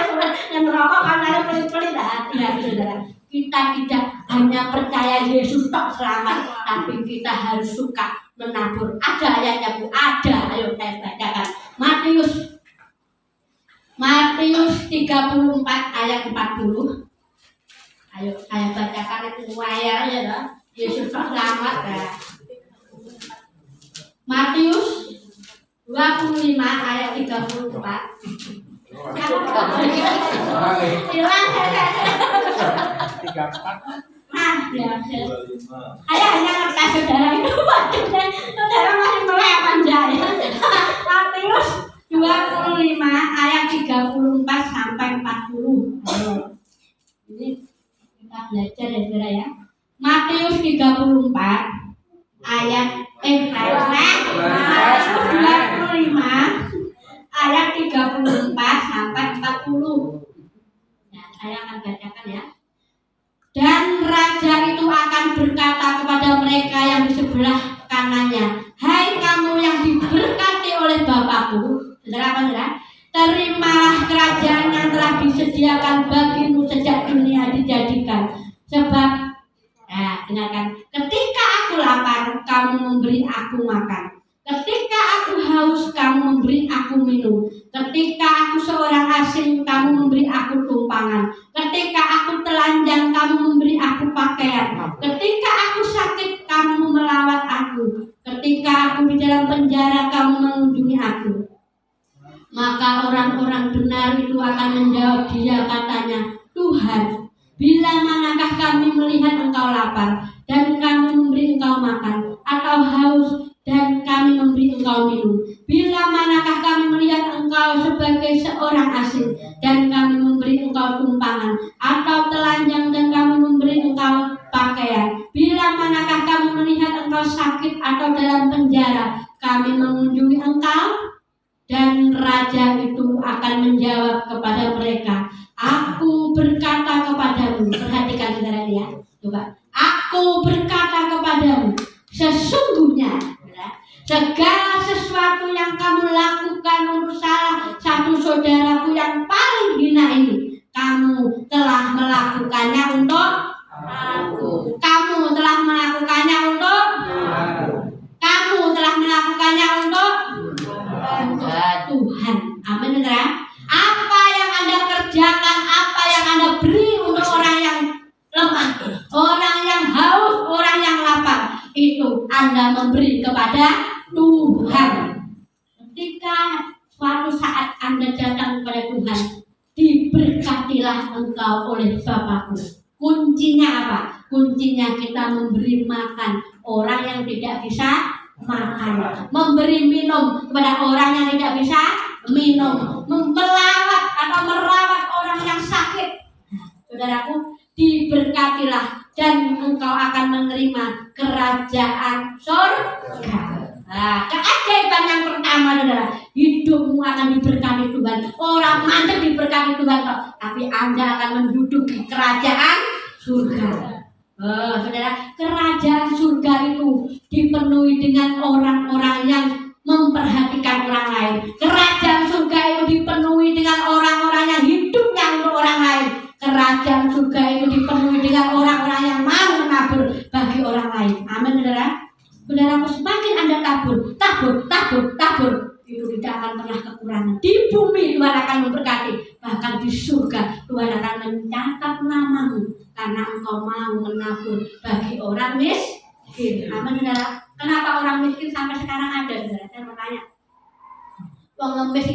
yang rokok kan ada pelit-pelit hati-hati saudara. Kita tidak hanya percaya Yesus tak selamat, tapi kita harus suka menabur. Ada ayatnya Bu, ada. Ayo saya bacakan. Matius 34 ayat 40. Ayo saya bacakan itu wayar ya loh. Yesus tak selamat ya. Matius 25 ayat 34. Hilang ya. Saya hanya ngerti saudara itu saudara masih melek panjang. Matius 25 ayat 34 sampai 40. Ini kita belajar ya saudara ya. Matius 34 ayat 25 ayat 34 sampai 40. Nah, saya akan bacakan ya. Dan raja itu akan berkata kepada mereka yang di sebelah kanannya, hai kamu yang diberkati oleh Bapakku, saudara apa saudara? Terimalah kerajaan yang telah disediakan bagimu sejak dunia dijadikan. Sebab, dengarkan, ketika aku lapar, kamu memberi aku makan. Ketika aku haus, kamu memberi aku minum. Ketika aku seorang asing, kamu memberi aku tumpangan. Ketika aku telanjang, kamu memberi aku pakaian. Ketika aku sakit, kamu melawat aku. Ketika aku di dalam penjara, kamu mengunjungi aku. Maka orang-orang benar itu akan menjawab dia katanya, Tuhan, bila mana kami melihat engkau lapar dan kami memberi engkau makan, atau haus dan kami memberi engkau minum? Bila manakah kami melihat engkau sebagai seorang asing dan kami memberi engkau tumpangan, atau telanjang dan kami memberi engkau pakaian? Bila manakah kami melihat engkau sakit atau dalam penjara, kami mengunjungi engkau? Dan raja itu akan menjawab kepada mereka, aku berkata kepadamu, perhatikan saudara ya, coba, aku berkata kepadamu, sesungguhnya segala sesuatu yang kamu lakukan untuk salah satu saudaraku yang paling hina ini, kamu telah melakukannya untuk aku. Kamu telah melakukannya untuk aku. Kamu telah melakukannya untuk Tuhan. Amin, saudara. Apa yang Anda kerjakan, apa yang Anda beri untuk orang yang lemah, orang yang haus, orang yang lapar, itu Anda memberi kepada Tuhan. Ketika suatu saat Anda datang kepada Tuhan, diberkatilah engkau oleh Bapakku. Kuncinya apa? Kuncinya kita memberi makan orang yang tidak bisa makan, memberi minum kepada orang yang tidak bisa minum, melawat atau merawat orang yang sakit. Saudaraku, diberkatilah dan engkau akan menerima kerajaan surga. Nah, keajaiban yang pertama, saudara, hidupmu akan diberkati Tuhan. Orang mantap diberkati Tuhan kok, tapi Anda akan menduduki kerajaan surga. Saudara, kerajaan surga itu dipenuhi dengan orang-orang yang memperhatikan orang lain. Kerajaan surga itu dipenuhi dengan orang-orang yang hidupnya untuk orang lain. Kerajaan surga itu dipenuhi dengan orang-orang yang mau menabur bagi orang lain. Amin, saudara. Saudara, semakin Anda tabur, itu tidak akan pernah kekurangan. Di bumi Tuhan akan memberkati, bahkan di surga Tuhan akan mencatat namamu karena engkau mau menabur bagi orang miskin. Amin, saudara. Kenapa orang miskin sampai sekarang ada, saudara? Saya mau tanya. Wong ngemis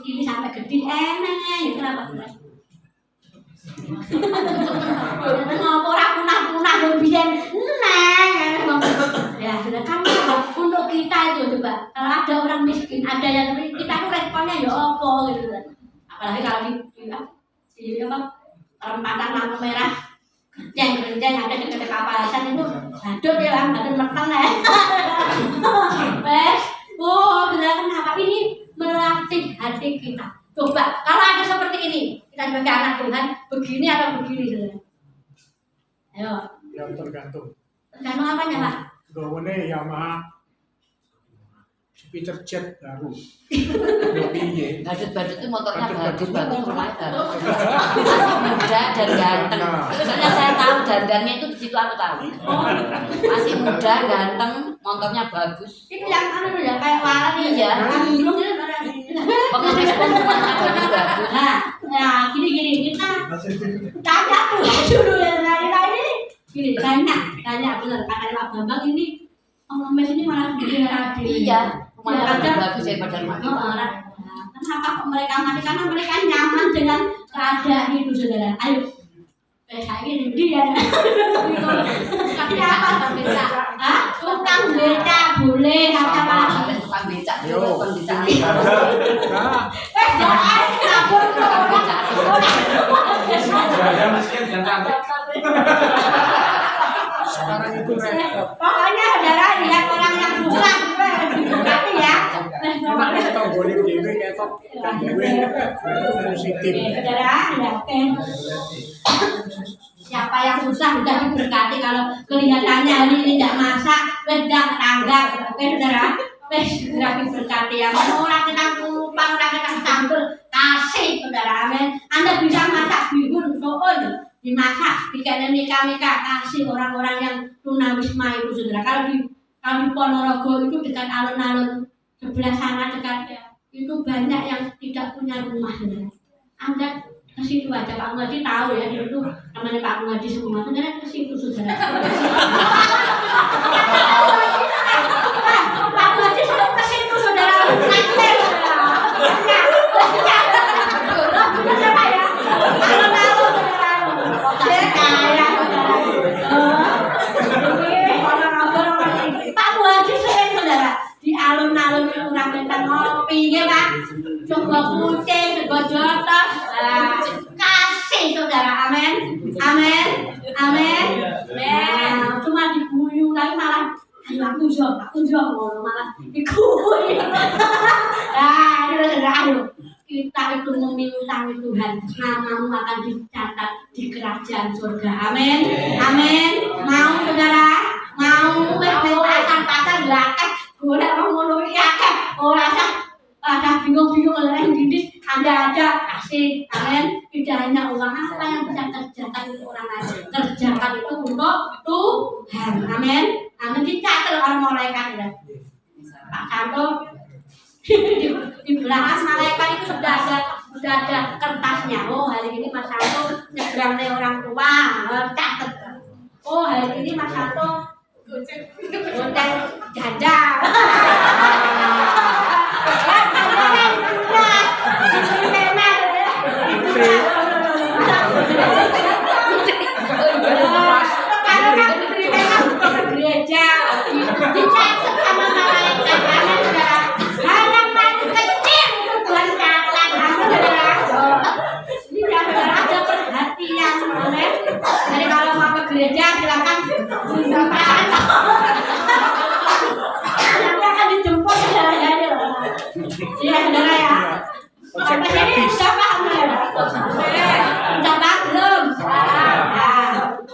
ini sampai gede enak ya, kenapa, saudara? Ngomong orang punah-punah biyen ya sudah, kamu untuk kita itu coba, kalau ada orang miskin, ada yang kita tuh responnya ya apa gitu, apalagi kalau di apa perempatan lampu merah yang ada di dekat kapalasan itu badut ya bang, badut meteng ya. Sudah, kenapa ini melatih hati kita? Coba kalau ada seperti ini, kita sebagai anak Tuhan begini atau begini, saudara? Ayo. Ya tergantung. Tergantung apanya, Pak? Gawane Yamaha Jupiter Jet baru. Yo piye? Badut-badut itu motornya Badut-badut. bagus remaja. Masih muda dan ganteng. Soalnya saya tahu dandannya itu di situ, aku tahu. Masih muda, ganteng, motornya bagus. Itu yang mana ya, kayak waran Iya. Pengemis pengumumannya bagus-bagus. Nah, gini kita tanya tuh dulu yang lain ini. Gini, tanya benar kata Pak Bambang ini pengemis ini malah jadi radio. Iya, rumahnya Ya, lebih ada- bagus daripada rumah kita. Kenapa kok mereka mati? Karena mereka nyaman dengan keadaan itu, saudara. Ayo, saya ini dia. Tapi apa tukang beca? Hah? Tukang beca boleh apa? Sampai tukang becak, Yo. tukang becak. Nah, Jangan kabur Tukang becak. Ada mesin dan cantik. sekarang itu repot. Pokoknya saudara lihat orang yang susah, diberkati ya. Enak kita boleh dewe ketok dan dewe itu positif. Saudara, ya oke. Siapa yang susah sudah diberkati. Kalau kelihatannya hari ini tidak masak, sudah tanggap. Oke, saudara. Segera diberkati ya. Orang kita numpang, orang kita sambel, kasih saudara. Amin. Anda bisa masak bihun, soun, dimasak, bikin mika-mika, kasih orang-orang yang tunawisma itu, saudara. Kalau di Ponorogo itu dekat alun-alun sebelah sana dekat itu banyak yang tidak punya rumah, saudara. Anda ke situ aja, Pak Muhadi tahu ya, itu namanya Pak Muhadi semua, saudara, ke situ, saudara. Pak Muhadi sudah ke situ, saudara. Nanti, saudara. Benar, Pak ya. Alun-alun, saudara. Saya kaya, saudara. putih, sego jotos. Kasih saudara, amin. Amin. Amin. Nah, cuma diguyu tapi malah ayo aku jawab malah diguyu. Nah, itu saudara, ayo kita itu meminta Tuhan, namamu akan dicatat di kerajaan surga. Amin. Amin. Mau saudara? Mau pacar belakang golek wong ngono iki akeh. Ora usah bingung-bingung oleh dindis, Anda ada kasih. Amin. Tidak hanya uang, apa yang bisa kerjakan untuk orang lain, kerjakan itu untuk Tuhan. Amin. Amin. Dicatat oleh malaikat ya. Pak Santo di belakang malaikat itu sudah ada kertasnya. Oh, hari ini Mas Santo nyebrang nih orang tua, catat. Oh, hari ini Mas Santo goceng janda. Gereja dicatat sama malaikat. Anak maju kecil itu Tuhan catat. Ini ada perhatian, amin. Jadi kalau mau ke gereja silakan silakan. Nanti akan dijemput saudaranya. Iya saudara ya. Sampai sini sudah paham ya? Sudah paham belum?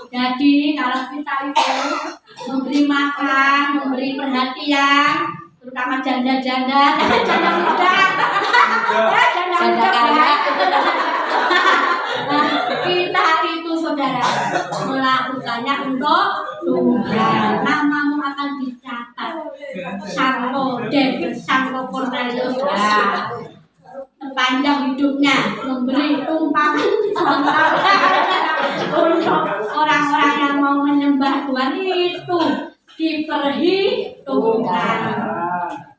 Jadi kalau kita itu memberi makan, memberi perhatian, terutama janda-janda muda, janda kaya. Kita itu saudara melakukannya untuk Tuhan. Namamu akan dicatat. Santo David, Santo Cornelius, sepanjang hidupnya memberi tumpangan untuk orang-orang yang mau menyembah Tuhan itu diperhitungkan.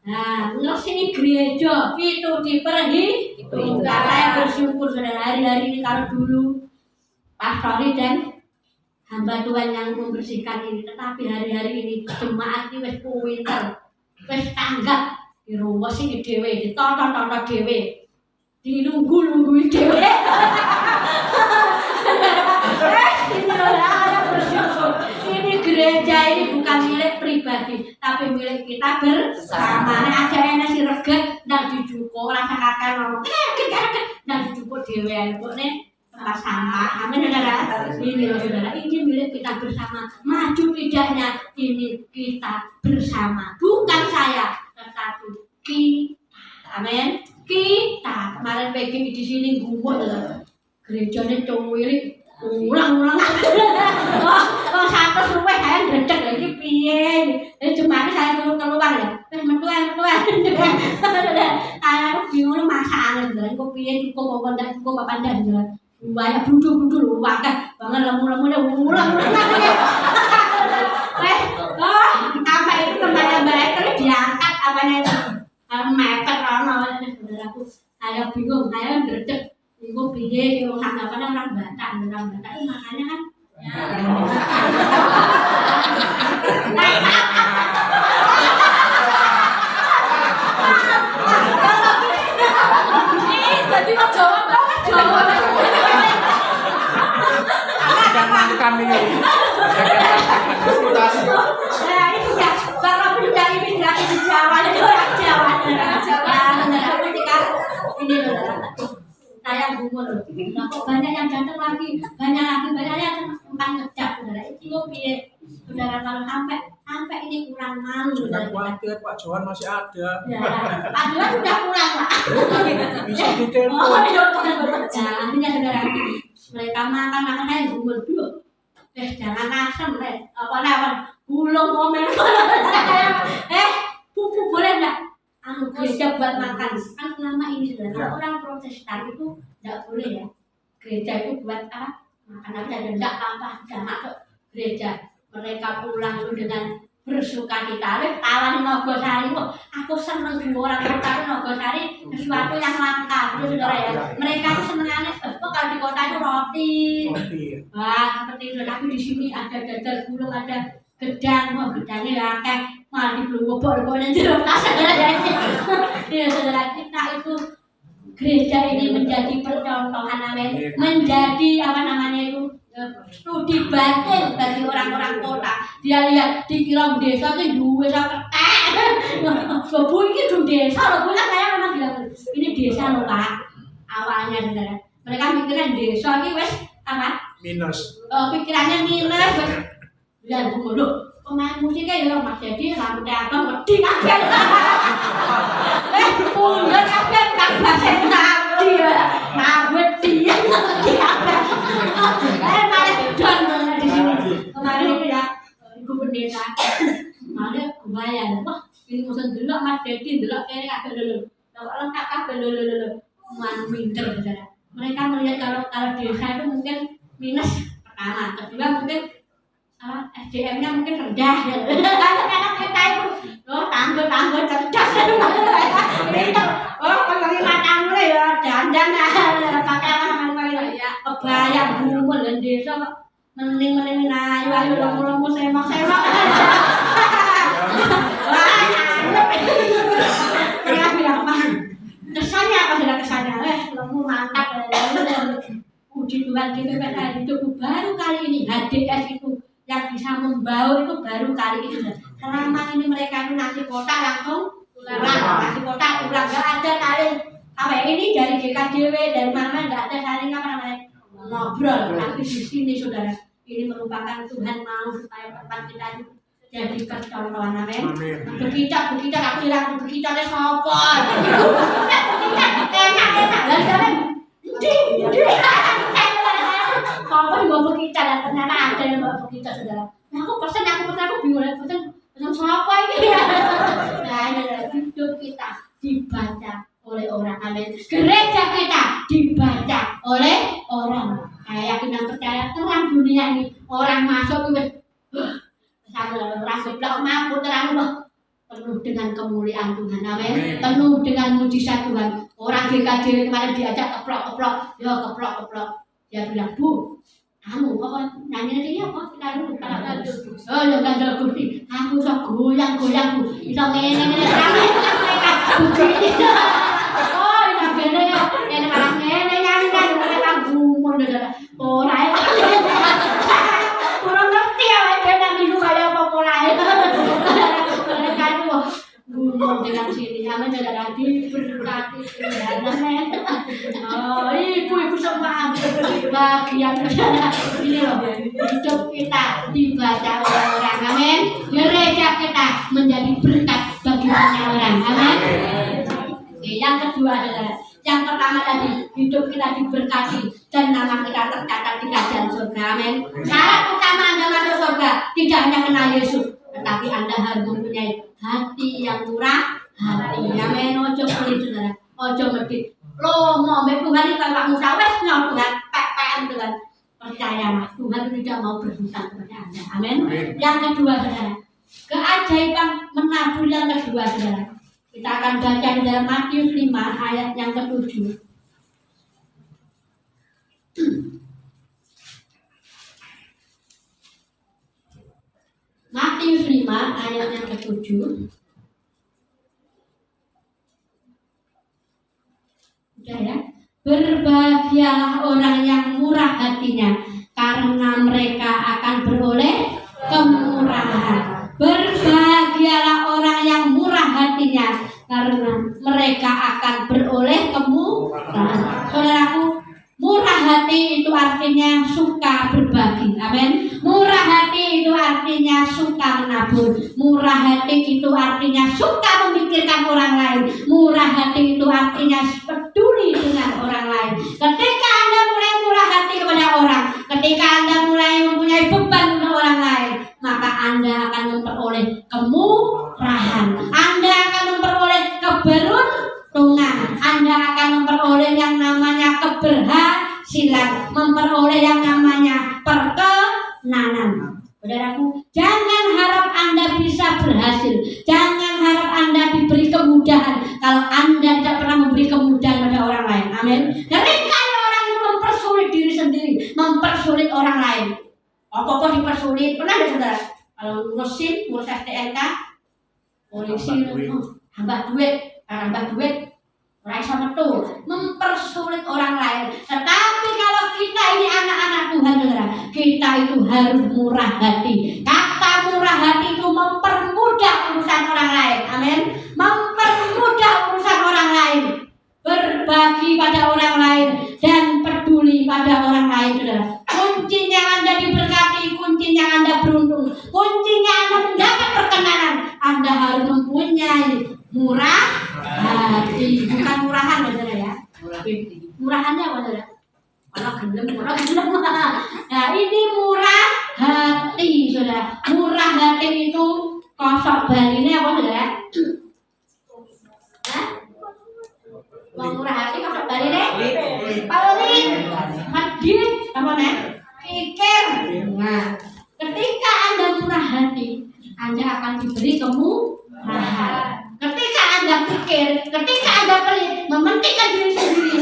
Nah, ngasih gereja itu diperhitungkan. Saya bersyukur saudara hari-hari ini kalau dulu pastori dan hamba Tuhan yang membersihkan ini, tetapi hari-hari ini jemaat ini wis pinter, wis tanggap diruwes iki dhewe, ditonton-tonton dhewe, dilunggu-lunggui dhewe. Ini gereja ini bukan milik pribadi, tapi milik kita bersama. Nek ada enek sing reget nang dijukuk rasa kakek ngomong, nang dijukuk dhewe nek tempat sampah. Amin saudara. Ini loh saudara, ini milik kita bersama. Maju tidaknya ini kita bersama, bukan saya, tetapi kita. Amin. Kita kemarin PG di sini gumun gerejane cuwilik ulang-ulang. Oh satu suwe saya gredeg lagi piye. Cuma saya suruh keluar ya. Wis metu. Saya bingung masakane lho. Kok piye cukup apa ndak cukup apa ndak lho. Banyak budu-budu wakeh banget lemu-lemunya ulang-ulang. Apa itu kembali balik terus diangkat apanya itu. Mepet ono saudaraku. Saya bingung, saya gredeg. Ibu piye yo anggapan orang Batak itu makanya kan Jadi Jawa. Akan makan ini. Reputasi. Nah itu ya, kalau sudah imigrasi di Jawa itu orang Jawa. Ketika ini saya gumun loh. Banyak yang datang lagi, banyak yang sempat ngejak saudara. Itu piye saudara kalau sampai ini kurang malu. Jangan khawatir, Pak Johan masih ada. Ya, Pak Johan sudah pulang Pak. Bisa ditelepon. Nah, artinya saudara, mereka makan saya gumun dulu. Jangan asam apa gulung komen. Pupuk boleh enggak? Gereja buat makan. Kan selama ini saudara, orang Protestan itu enggak boleh ya. Gereja itu buat apa? Makan aja dan enggak apa-apa, jangan masuk gereja. Mereka pulang itu dengan bersuka cita. Kawan Nogosari kok aku seneng di orang kota Nogosari sesuatu yang langka, itu saudara ya. Mereka itu senengannya kalau di kota itu roti. Wah, seperti itu. Tapi di sini ada dadar gulung, ada gedang, gedangnya ya kayak malah dibelubuk-bubuknya jeruk kasar ya. Iya saudara, kita itu gereja ini menjadi percontohan, amin. Menjadi apa namanya itu studi banding bagi orang-orang kota. Dia lihat di kira desa itu dua sama ketek. Bu ini di desa loh, Bu kan saya memang bilang ini desa loh Pak. Awalnya saudara, mereka mikirnya desa ini wes apa? Minus. Pikirannya minus. Dan dulu pemain musiknya ya Mas Dedi, rambutnya abang wedi kabeh. Pundak kabeh kabeh tadi ya. Wedi kabeh. Malah don di sini. Kemarin itu ya Ibu Pendeta. Malah kebayang, wah ini musim delok Mas Dedi delok kene kabeh lho. Kalau lengkap kabeh lho. Man pinter saudara. Mereka melihat kalau desa itu mungkin minus pertama, kedua mungkin SDM-nya mungkin rendah ya. Karena kita itu tangguh cerdas. Kalau lima tahun ya dandan pakai apa namanya kebaya bumul dan desa mending ayu lemu semak. Kesannya apa sudah kesannya? Lemu mantap. Puji Tuhan gitu kan itu baru kali ini HDS itu yang bisa membaur itu baru kali ini. Selama ini mereka itu nasi kotak langsung pulang, nasi kotak pulang, nggak ada saling apa ini dari GKDW dari mana nggak ada saling apa namanya ngobrol. Tapi di sini saudara ini merupakan Tuhan mau supaya tempat kita itu jadi percontohan, amin. Begitu aku bilang begitu ada sopor, enak dan kalau mau begitu dan ternyata ada yang mau begitu saudara. Aku pesen bingung pesen siapa ini? Nah ini hidup kita dibaca oleh orang, amin. Gereja kita dibaca oleh orang. Saya yakin percaya terang dunia ini orang masuk itu sama orang sebelah mampu terang penuh dengan kemuliaan Tuhan, amin. Penuh dengan mujizat Tuhan. Orang GKD kemarin diajak keplok, dia bilang, Bu, kamu kok nyanyi dia apa? Kita dulu para oh ya gandel gusti, aku sok goyang Bu, bisa ngene mereka begini. Oh ini bene ya, ini malah ngene nyanyi kan mereka gumur deh, orang kurang ngerti ya, bene dulu kayak apa mulai. Mereka itu gumur dengan sini, amin saudara diberkati Tuhan, amin. Oh ibu semua bagian ini loh hidup kita dibaca oleh orang, amin. Gereja kita menjadi berkat bagi banyak orang, amin. Oke, yang kedua adalah yang pertama tadi hidup kita diberkati dan nama kita tercatat di kerajaan surga, amin. Syarat utama Anda masuk surga tidak hanya kenal Yesus, tetapi Anda harus mempunyai hati yang murah hati, amin. Ojo pelit saudara, ojo medit. Lo mau Tuhan itu kalau Musa wes nyok Tuhan, pepean Tuhan. Percayalah Tuhan tidak mau berhutang kepada Anda, amin. Yang kedua saudara, keajaiban menabur yang kedua saudara, kita akan baca di dalam Matius 5 ayat yang ke-7. Matius 5 ayat yang ke-7. Ya. Berbahagialah orang yang murah hatinya, karena mereka akan beroleh kemurahan. Berbahagialah orang yang murah hatinya, karena mereka akan beroleh kemurahan. Saudaraku, murah hati itu artinya suka berbagi, amin. Murah hati itu artinya suka menabur. Murah hati itu artinya suka memikirkan orang lain. Murah hati itu artinya peduli dengan orang lain. Ketika Anda mulai murah hati kepada orang, ketika Anda mulai mempunyai beban untuk orang lain, maka Anda akan memperoleh kemurahan. Anda akan memperoleh keberuntungan. Anda akan memperoleh yang namanya keberhasilan, memperoleh yang namanya perkenanan. Saudaraku, jangan harap Anda bisa berhasil. Jangan harap Anda diberi kemudahan kalau Anda tidak pernah memberi kemudahan pada orang lain. Amin. Seringkali orang itu mempersulit diri sendiri, mempersulit orang lain. Apa-apa dipersulit. Pernah ada saudara? Kalau ngurus STNK, polisi, hamba duit. ora iso metu, mempersulit orang lain. Tetapi kalau kita ini anak-anak Tuhan, saudara, kita itu harus murah hati. Kata murah hati itu mempermudah urusan orang lain. Amin. Mempermudah urusan orang lain, berbagi pada orang lain dan peduli pada orang lain, saudara. Kuncinya Anda diberkati, kuncinya Anda beruntung, kuncinya Anda mendapat perkenanan. Anda harus mempunyai murah hati, bukan murahan, saudara ya. Murahannya apa, saudara? Orang gelem. Nah, ini murah hati, saudara. Murah hati itu kosok baline apa, saudara? Hah? Wong murah hati kosok baline? Paling medit apa nih? Pikir. Nah, ketika Anda murah hati, Anda akan diberi kemurahan. Ketika Anda pikir, ketika Anda pelit, mementingkan diri sendiri,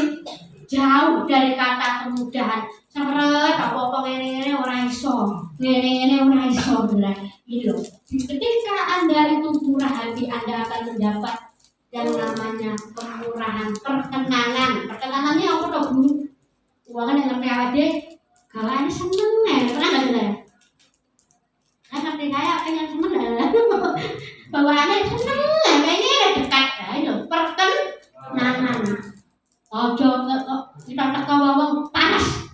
jauh dari kata kemudahan. Seret apa-apa ngene-ngene ora iso. Ngene-ngene ora iso, bener. Ini loh. Ketika Anda itu murah hati, Anda akan mendapat yang namanya kemurahan, perkenanan. Perkenanannya apa toh, Bu? Uangan yang ngerti awake dhewe, gawane seneng ya, pernah enggak, saudara? Saya ngerti saya pengen seneng ya. Bawaannya seneng ya, kayaknya ada dekat ya, itu perkenanan. Ojo kita teka wong panas.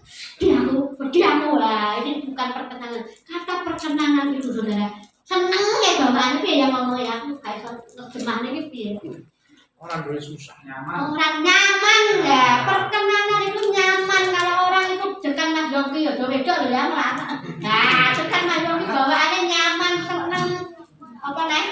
Diamu lah, ini bukan perkenanan. Kata perkenanan itu, saudara. Seneng ya bawaannya piye ya ngomong ya, aku kayak terjemahane iki piye. Orang boleh susah nyaman. Orang nyaman ya, perkenanan itu nyaman. Kalau orang itu dekat Mas Yogi ya, wedok ya merasa. Nah, dekat Mas Yogi bawaannya nyaman, seneng. Apa nih?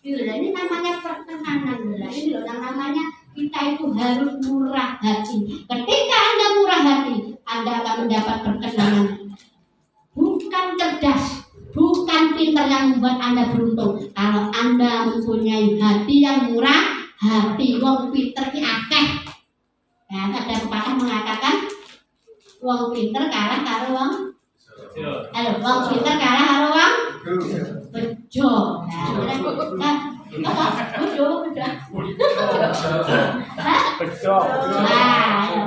Ini namanya perkenanan. Ini loh namanya kita itu harus murah hati. Ketika Anda murah hati, Anda akan mendapat perkenanan. Bukan cerdas, bukan pintar yang membuat Anda beruntung. Kalau Anda mempunyai hati yang murah hati, wong pinter ki akeh. Ya, ada pepatah mengatakan wong pinter kalah karo wong. Halo, wong pinter kalah karo wong bejo. Betul. Nah,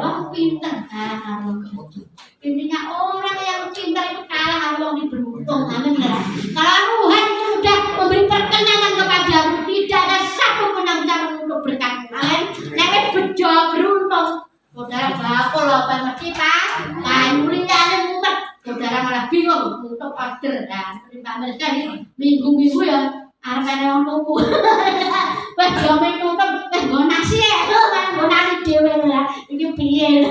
wong pinter kalah karo bejo. Intinya orang yang pintar itu kalah kalau orang beruntung. Amin ya. Kalau Tuhan sudah memberi perkenanan kepadamu, tidak ada satu pun yang bisa mengutuk berkat. Amin. Nek bejo beruntung, saudara bakul apa mesti Pak? Kayu liyane mumet. Saudara malah bingung untuk order. Nah, terima kasih minggu-minggu ya arep ana wong tuku. Wes yo menutup, wes nggo nasi ya. Nggo nasi dhewe ya. Iki piye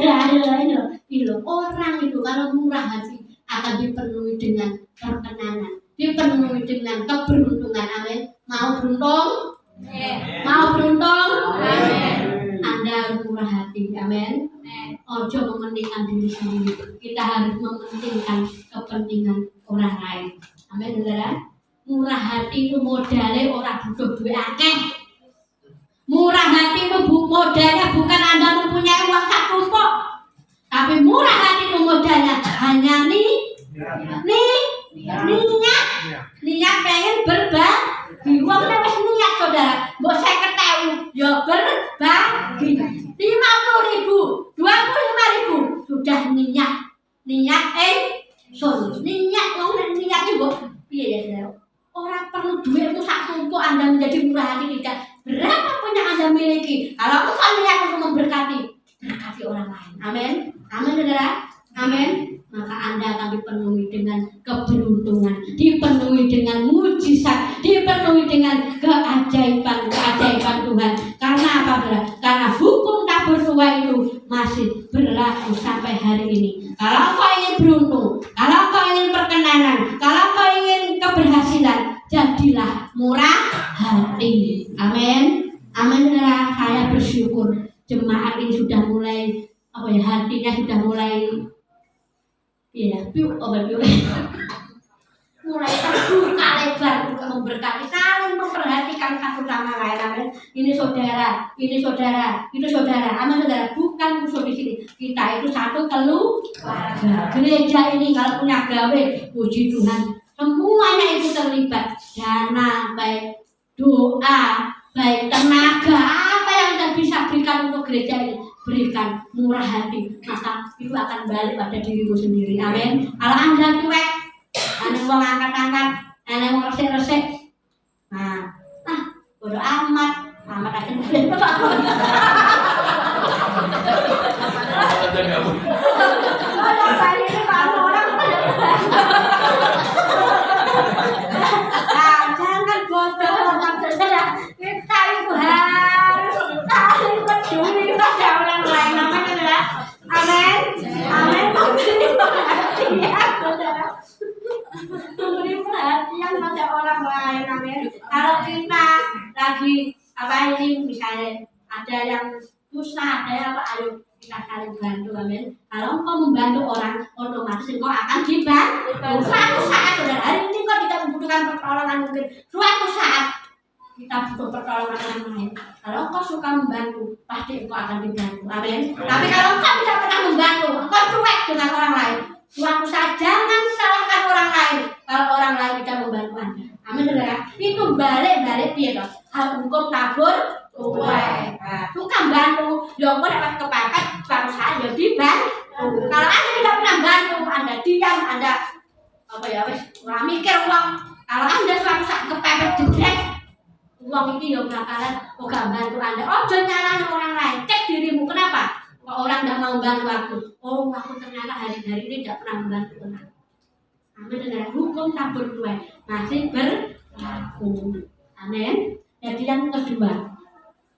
ini loh, orang itu kalau murah hati akan dipenuhi dengan perkenanan, dipenuhi dengan keberuntungan. Amin. Mau beruntung? Mau beruntung? Anda harus murah hati. Amin. Ojo mementingkan diri sendiri. Kita harus mementingkan kepentingan orang lain. Amin, saudara. Murah hati itu modalnya orang butuh duit akeh. Murah hati itu modalnya bukan Anda mempunyai uang sak tumpuk. Tapi murah hati itu modalnya hanya niat pengen berbagi. Uangnya wis niat, saudara. Mbok 50.000 ya berbagi. 50.000, 25.000 sudah niat niat wong niat iki mbok piye ya, saudara? Orang perlu duitmu sak tumpuk Anda menjadi murah hati tidak. Berapa pun yang Anda miliki, kalau engkau niat untuk memberkati, berkati orang lain. Amin. Amin, saudara. Amin. Maka Anda akan dipenuhi dengan keberuntungan, dipenuhi dengan mujizat, dipenuhi dengan keajaiban Tuhan. Karena apa, saudara? Karena hukum tabur tuai itu masih berlaku sampai hari ini. Kalau kau ingin beruntung, kalau kau ingin perkenanan, kalau kau ingin keberhasilan, jadilah murah hati. Amin. Amin, saudara. Saya bersyukur jemaat ini sudah mulai hatinya sudah mulai mulai terbuka lebar untuk memberkati, saling memperhatikan satu sama lain. Amin. Ini saudara, itu saudara. Amin, saudara. Bukan musuh di sini. Kita itu satu keluarga. Gereja ini kalau punya gawe, puji Tuhan, semuanya itu terlibat. Dana, baik doa, baik tenaga apa yang Anda bisa berikan untuk gereja ini, berikan murah hati, maka itu akan balik pada dirimu sendiri. Amin. Kalau Anda cuek, Anda mau angkat-angkat, Anda mau resik-resik, bodoh amat aja boleh Pak. Jangan bodoh maksudnya kita itu harus saling peduli pada orang lain. Namanya amin, amin. Memberi perhatian pada orang lain. Amin. Kalau kita lagi apa ini misalnya ada yang susah, ada yang apa, ayo kita saling bantu. Amin. Kalau engkau membantu orang, otomatis engkau akan dibantu. Suatu saat, saudara, hari ini kau tidak membutuhkan pertolongan mungkin. Suatu saat kita butuh pertolongan orang lain. Kalau engkau suka membantu, pasti engkau akan dibantu. Amin. Tapi kalau engkau tidak pernah membantu, engkau cuek dengan orang lain, suatu saat jangan salahkan orang lain kalau orang lain tidak membantu Anda. Amin, saudara. Itu balik-balik dia toh. Hal hukum tabur cuek. Suka bantu, yang kau dapat kepepet, suatu saat ya dibantu. Kalau Anda tidak pernah bantu, Anda diam, Anda apa ya wes ora mikir uang. Kalau Anda suatu saat kepepet jedrek, uang itu ya bakalan gak bantu Anda. Ojo nyalahkan orang lain, cek dirimu. Kenapa? Kok orang tidak mau bantu aku? Oh, aku ternyata hari-hari ini tidak pernah membantu orang. Amin, dengan hukum tabur cuek masih berlaku. Amin. Jadi yang kedua,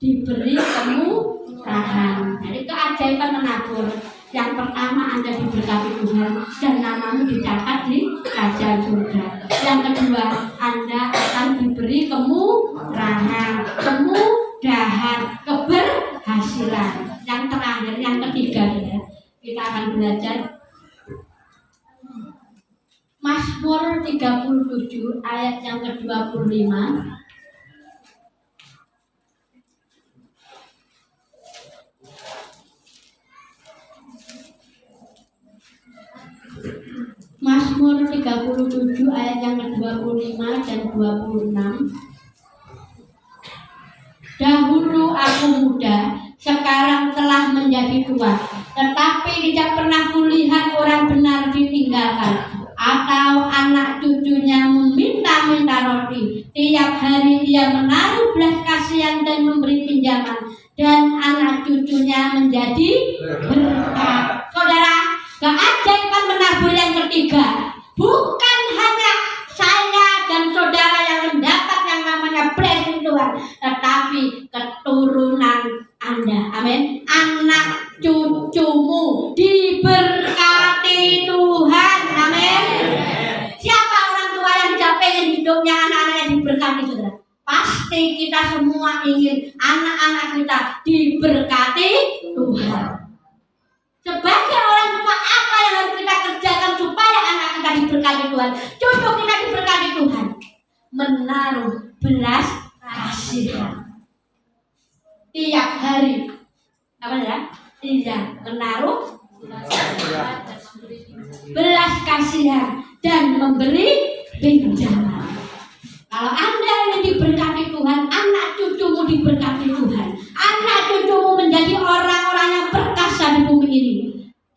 diberi kemurahan. Jadi keajaiban menabur. Yang pertama, Anda diberkati Tuhan dan namamu dicatat di kerajaan surga. Yang kedua, Anda akan diberi kemurahan, kemudahan, keberhasilan. Yang terakhir, yang ketiga ya, kita akan belajar Mazmur 37 ayat yang ke-25. Mazmur 37 ayat yang ke-25 dan 26. Dahulu aku muda, sekarang telah menjadi tua, tetapi tidak pernah kulihat orang benar ditinggalkan, atau anak cucunya meminta-minta roti. Tiap hari ia menaruh belas kasihan dan memberi pinjaman, dan anak cucunya menjadi berkat. Saudara, keajaiban menabur yang ketiga, bukan hanya saya dan saudara yang mendapat yang namanya blessing Tuhan, tetapi keturunan Anda. Amin. Anak cucumu diberkati Tuhan. Amin. Siapa orang tua yang tidak pengen hidupnya anak-anaknya diberkati, saudara? Pasti kita semua ingin anak-anak kita diberkati Tuhan. Sebagai orang tua, apa yang harus kita kerjakan supaya anak kita diberkati Tuhan, cucu kita diberkati Tuhan? Menaruh belas kasihan tiap hari. Apa ya? Iya, menaruh belas kasihan dan memberi pinjaman. Kalau Anda ini diberkati Tuhan, anak cucumu diberkati Tuhan, anak cucumu menjadi orang-orang yang perkasa di bumi ini.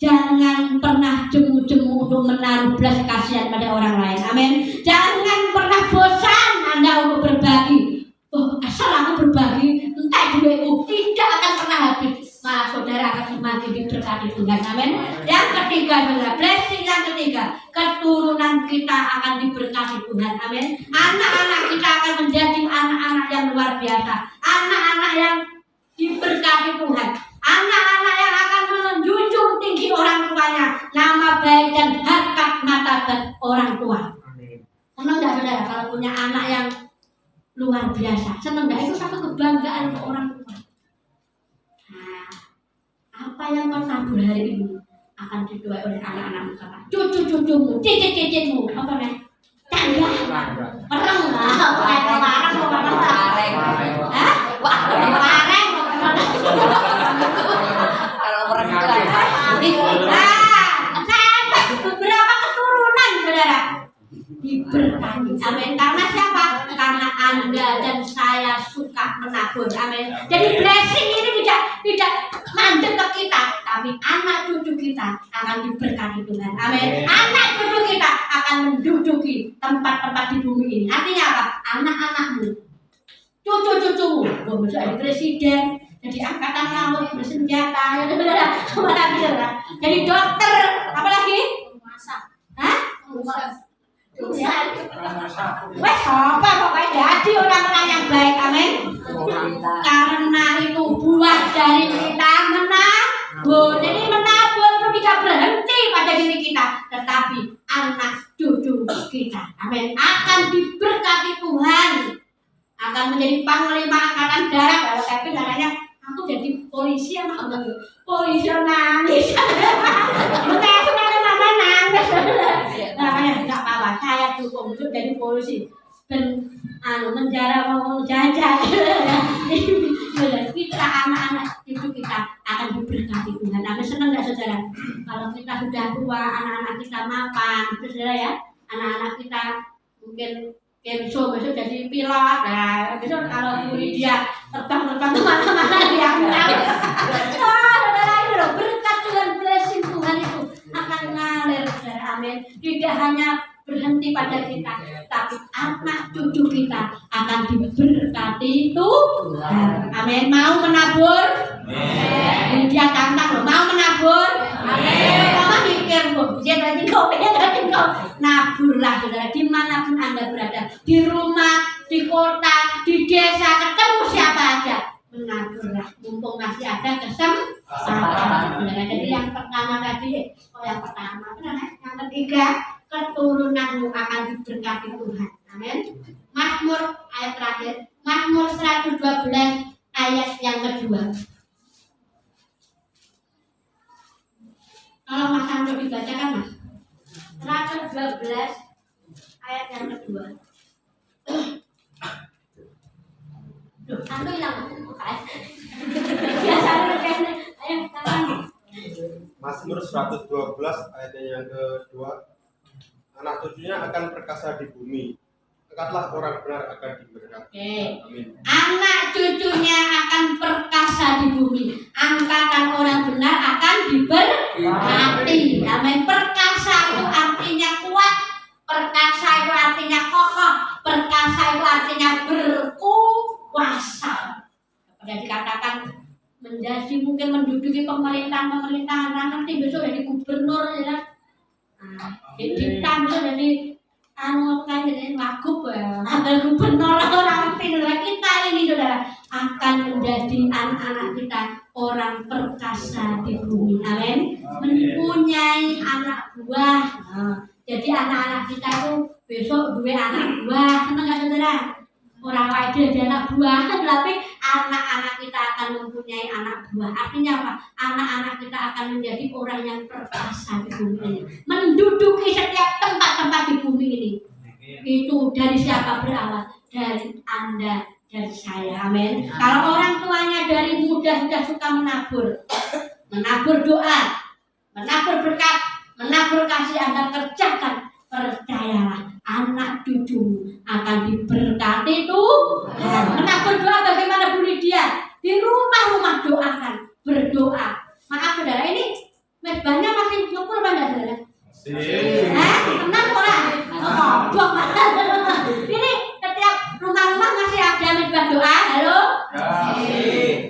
Jangan pernah jemu-jemu untuk menaruh belas kasihan pada orang lain. Amin. Jangan pernah bosan Anda untuk berbagi. Oh, asal aku berbagi, entah duitku tidak akan pernah habis. Malah saudara akan semakin diberkati Tuhan. Amin. Yang ketiga, saudara, blessing yang ketiga, keturunan kita akan diberkati Tuhan. Amin. Anak-anak kita akan menjadi anak-anak yang luar biasa, anak-anak yang diberkati Tuhan, anak-anak yang akan menjunjung tinggi orang tuanya, nama baik dan harkat martabat orang tua. Senang nggak saudara kalau punya anak yang luar biasa? Senang nggak? Itu satu kebanggaan untuk orang tua. Nah, apa yang kau tabur hari ini akan dituai oleh anak-anakmu, cucu-cucumu, cicit-cicitmu. Apa nih? Tangga, pereng lah, wareng, Kalau orang tua sampai beberapa keturunan, saudara, diberkati. Amin. Karena siapa? Karena Anda dan saya suka menabur. Amin. Jadi blessing ini tidak mandek ke kita, tapi anak cucu kita akan diberkati Tuhan. Amin. Anak cucu kita akan menduduki tempat-tempat di bumi ini. Artinya apa? Anak-anakmu, cucu-cucumu, besok jadi presiden, jadi angkatan laut bersenjata, jadi dokter, apalagi? Hah? Wes apa pokoknya jadi orang-orang yang baik, amin. Karena itu buah dari kita menabur. Jadi menabur itu tidak berhenti pada diri kita, tetapi anak cucu kita, amin, akan diberkati Tuhan, akan menjadi panglima angkatan darat. Kalau Kevin katanya aku jadi polisi sama polisi nangis. Betul sebenarnya mama nangis. Namanya tidak apa-apa, saya dukung untuk jadi polisi dan menjara mau jajan. Kita anak-anak itu kita akan diberkati Tuhan. Tapi senang nggak saudara? Kalau kita sudah tua, anak-anak kita mapan, saudara ya. Anak-anak kita mungkin besok jadi pilot. Nah, besok kalau Bu Lydia terbang kemana-mana diangkat. Saudara itu loh, berkat Tuhan, blessing Tuhan itu akan ngalir, saudara. Amin. Tidak hanya berhenti pada kita, tapi anak cucu kita akan diberkati Tuhan. Amin. Mau menabur? Amin. Dia tantang loh, mau menabur? Amin. Mama mikir bu, dia tadi kau, naburlah saudara, dimanapun Anda berada, di rumah, di kota, di desa, ketemu siapa aja, menaburlah, mumpung masih ada kesempatan. Jadi yang pertama tadi, yang pertama, yang ketiga, keturunanmu akan diberkati Tuhan. Amin. Mazmur ayat terakhir, Mazmur 112 ayat yang kedua. Kalau Mas Andro dibacakan Mas, 112 ayat yang kedua. Duh, satu hilang. Biasa kayaknya. Ayo tangan. Mazmur 112 ayat yang kedua. Anak cucunya akan perkasa di bumi. Angkatlah orang benar akan diberkati. Amin. Anak cucunya akan perkasa di bumi. Angkatan orang benar akan diberkati. Amin. Perkasa itu artinya kuat. Perkasa itu artinya kokoh. Perkasa itu artinya berkuasa. Pada dikatakan menjadi mungkin menduduki pemerintahan nanti besok jadi gubernur ya. Jadi tampil jadi kan jadi wagub ya, ambil gubernur orang pindah kita ini saudara akan menjadi anak-anak kita orang perkasa di bumi. Amin. Mempunyai anak buah. Jadi anak-anak kita itu besok dua anak buah, senang nggak saudara? Orang lain dia anak buah, tapi anak-anak kita akan mempunyai anak buah. Artinya apa? Anak-anak kita akan menjadi orang yang perkasa di bumi ini, menduduki setiap tempat-tempat di bumi ini. Itu dari siapa berawal? Dari Anda, dari saya. Amin. Kalau orang tuanya dari muda sudah suka menabur doa, menabur berkat, menabur kasih, Anda kerjakan. Percayalah, anak cucu akan diberkati Tuhan. Menabur doa bagaimana Bu Lydia? Di rumah-rumah doakan, berdoa. Maaf saudara, ini mesbahnya masih nyukur pada saudara? Tenang orang? Ini setiap rumah-rumah masih ada mesbah doa. Halo?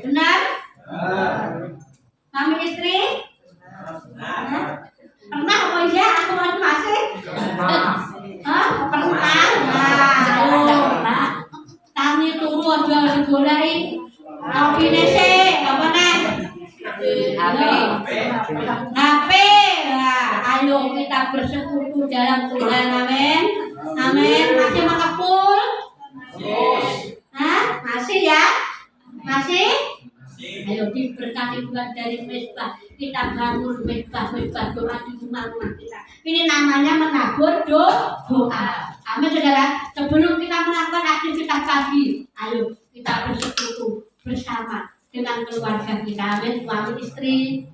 Benar? Kami istri? Pernah apa ya? Aku masih? Pernah. Kami turu aja digoleki. Kopi nese, apa nih? HP. Ayo kita bersekutu dalam Tuhan. Amin. Amin. Masih mengepul? Masih ya? Masih? Ayo diberkati Tuhan dari mesbah. Kita bangun mesbah doa di rumah-rumah kita. Ini namanya menabur doa. Amin saudara. Sebelum kita melakukan aktivitas pagi, ayo kita bersekutu bersama dengan keluarga kita. Amin. Suami istri,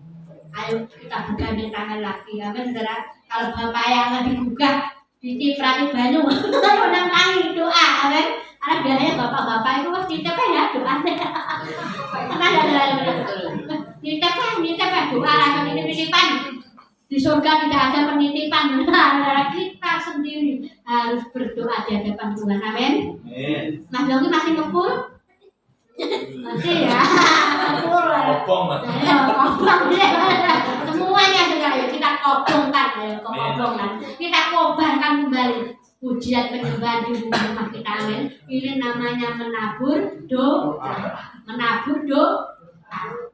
ayo kita bergandeng tangan lagi. Amin saudara. Kalau bapak yang lagi digugah, diciprati banyu, menang tangi doa. Amin. Karena biasanya bapak-bapak itu pasti nitip ya doanya. Kan ada nitip doa atau nitip-nitipan. Di surga tidak ada penitipan, benar. Kita sendiri harus berdoa di hadapan Tuhan. Amin. Mas Yogi masih ngepul? Masih ya. Ngepul lah. Kopong, Mas. Kopong. Semuanya sudah ya kita kobongkan ya, kobongkan. Kita kobarkan kembali pujian penyembahan di rumah kita. Amin. Ini namanya menabur doa. Menabur doa.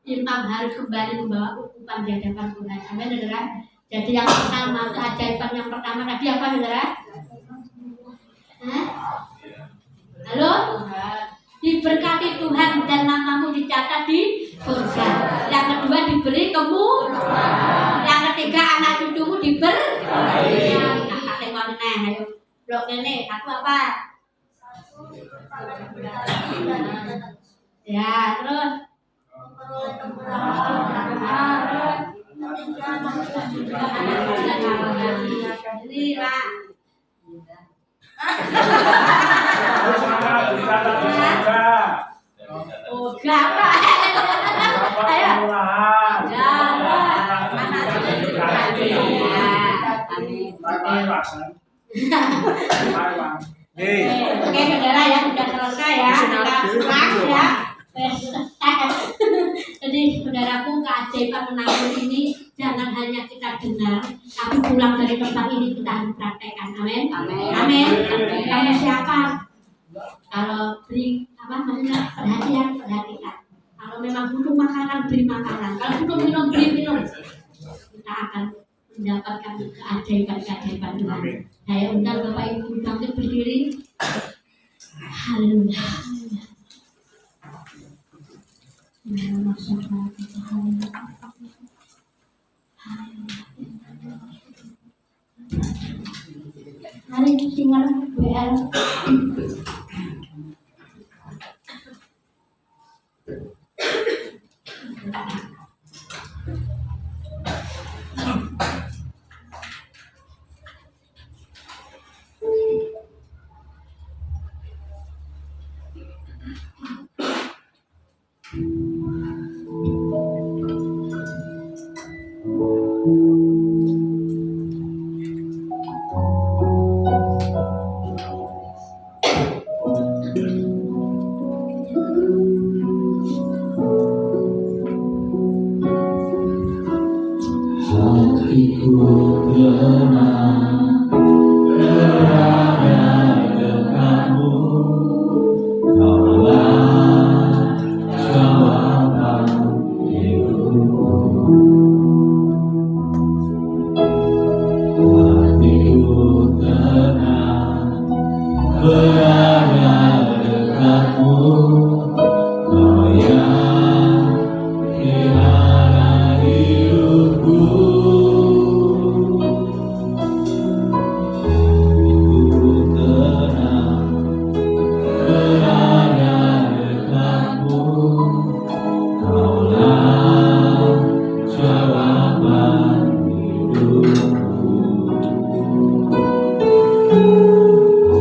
Imam harus kembali membawa ukupan di hadapan Tuhan. Amin, saudara. Jadi yang pertama, keajaiban yang pertama tadi apa, saudara? Halo? Diberkati Tuhan dan namamu dicatat di surga. Yang kedua diberi kemuliaan. Yang ketiga anak cucumu diberkati. Nah, kate ngono ayo. Blok kene, aku apa? Ya, terus ini Pak. Oh, gak ayo. Oke, saudara ya, sudah selesai ya. Kita pulang ya. Jadi saudaraku, keajaiban menabur ini jangan hanya kita dengar, tapi pulang dari tempat ini kita harus praktekkan. Amin. Amin. Kamu siapa? Kalau beri apa maksudnya perhatikan. Kalau memang butuh makanan, beri makanan. Kalau butuh minum, beri minum. Kita akan mendapatkan keajaiban Tuhan. Saya undang Bapak Ibu bangkit berdiri. Haleluya. Hari ini singer WL.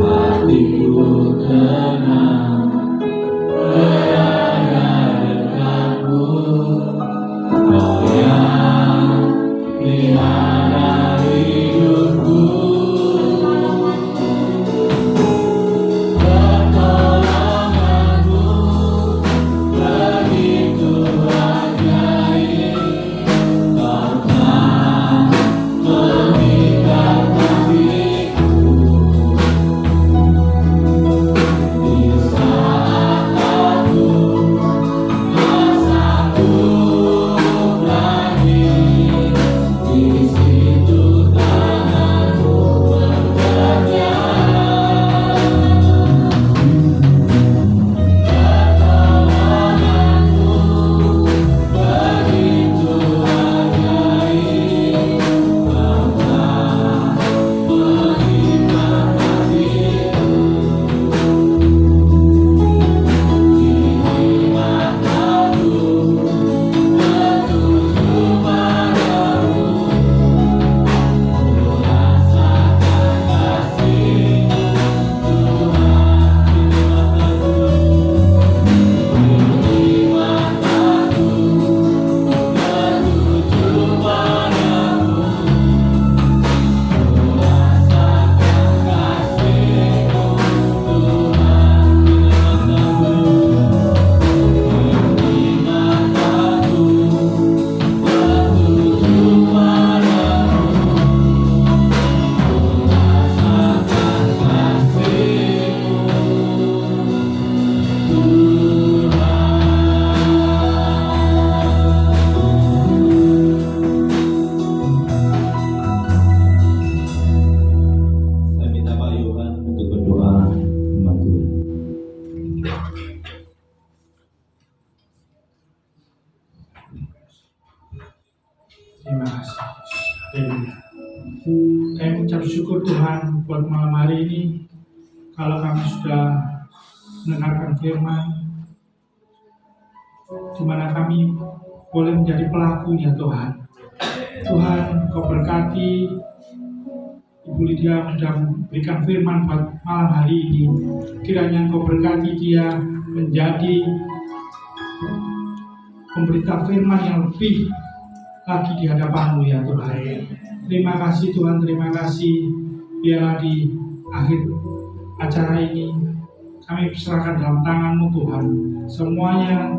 Hatiku Saya mengucap syukur Tuhan buat malam hari ini. Kalau kami sudah mendengarkan firman, di mana kami boleh menjadi pelakunya Tuhan. Tuhan, Kau berkati Ibu Lydia sudah memberikan firman buat malam hari ini. Kiranya Kau berkati dia menjadi pemberita firman yang lebih lagi di hadapan-Mu ya Tuhan. Terima kasih Tuhan, terima kasih. Biarlah di akhir acara ini kami serahkan dalam tangan-Mu Tuhan. Semuanya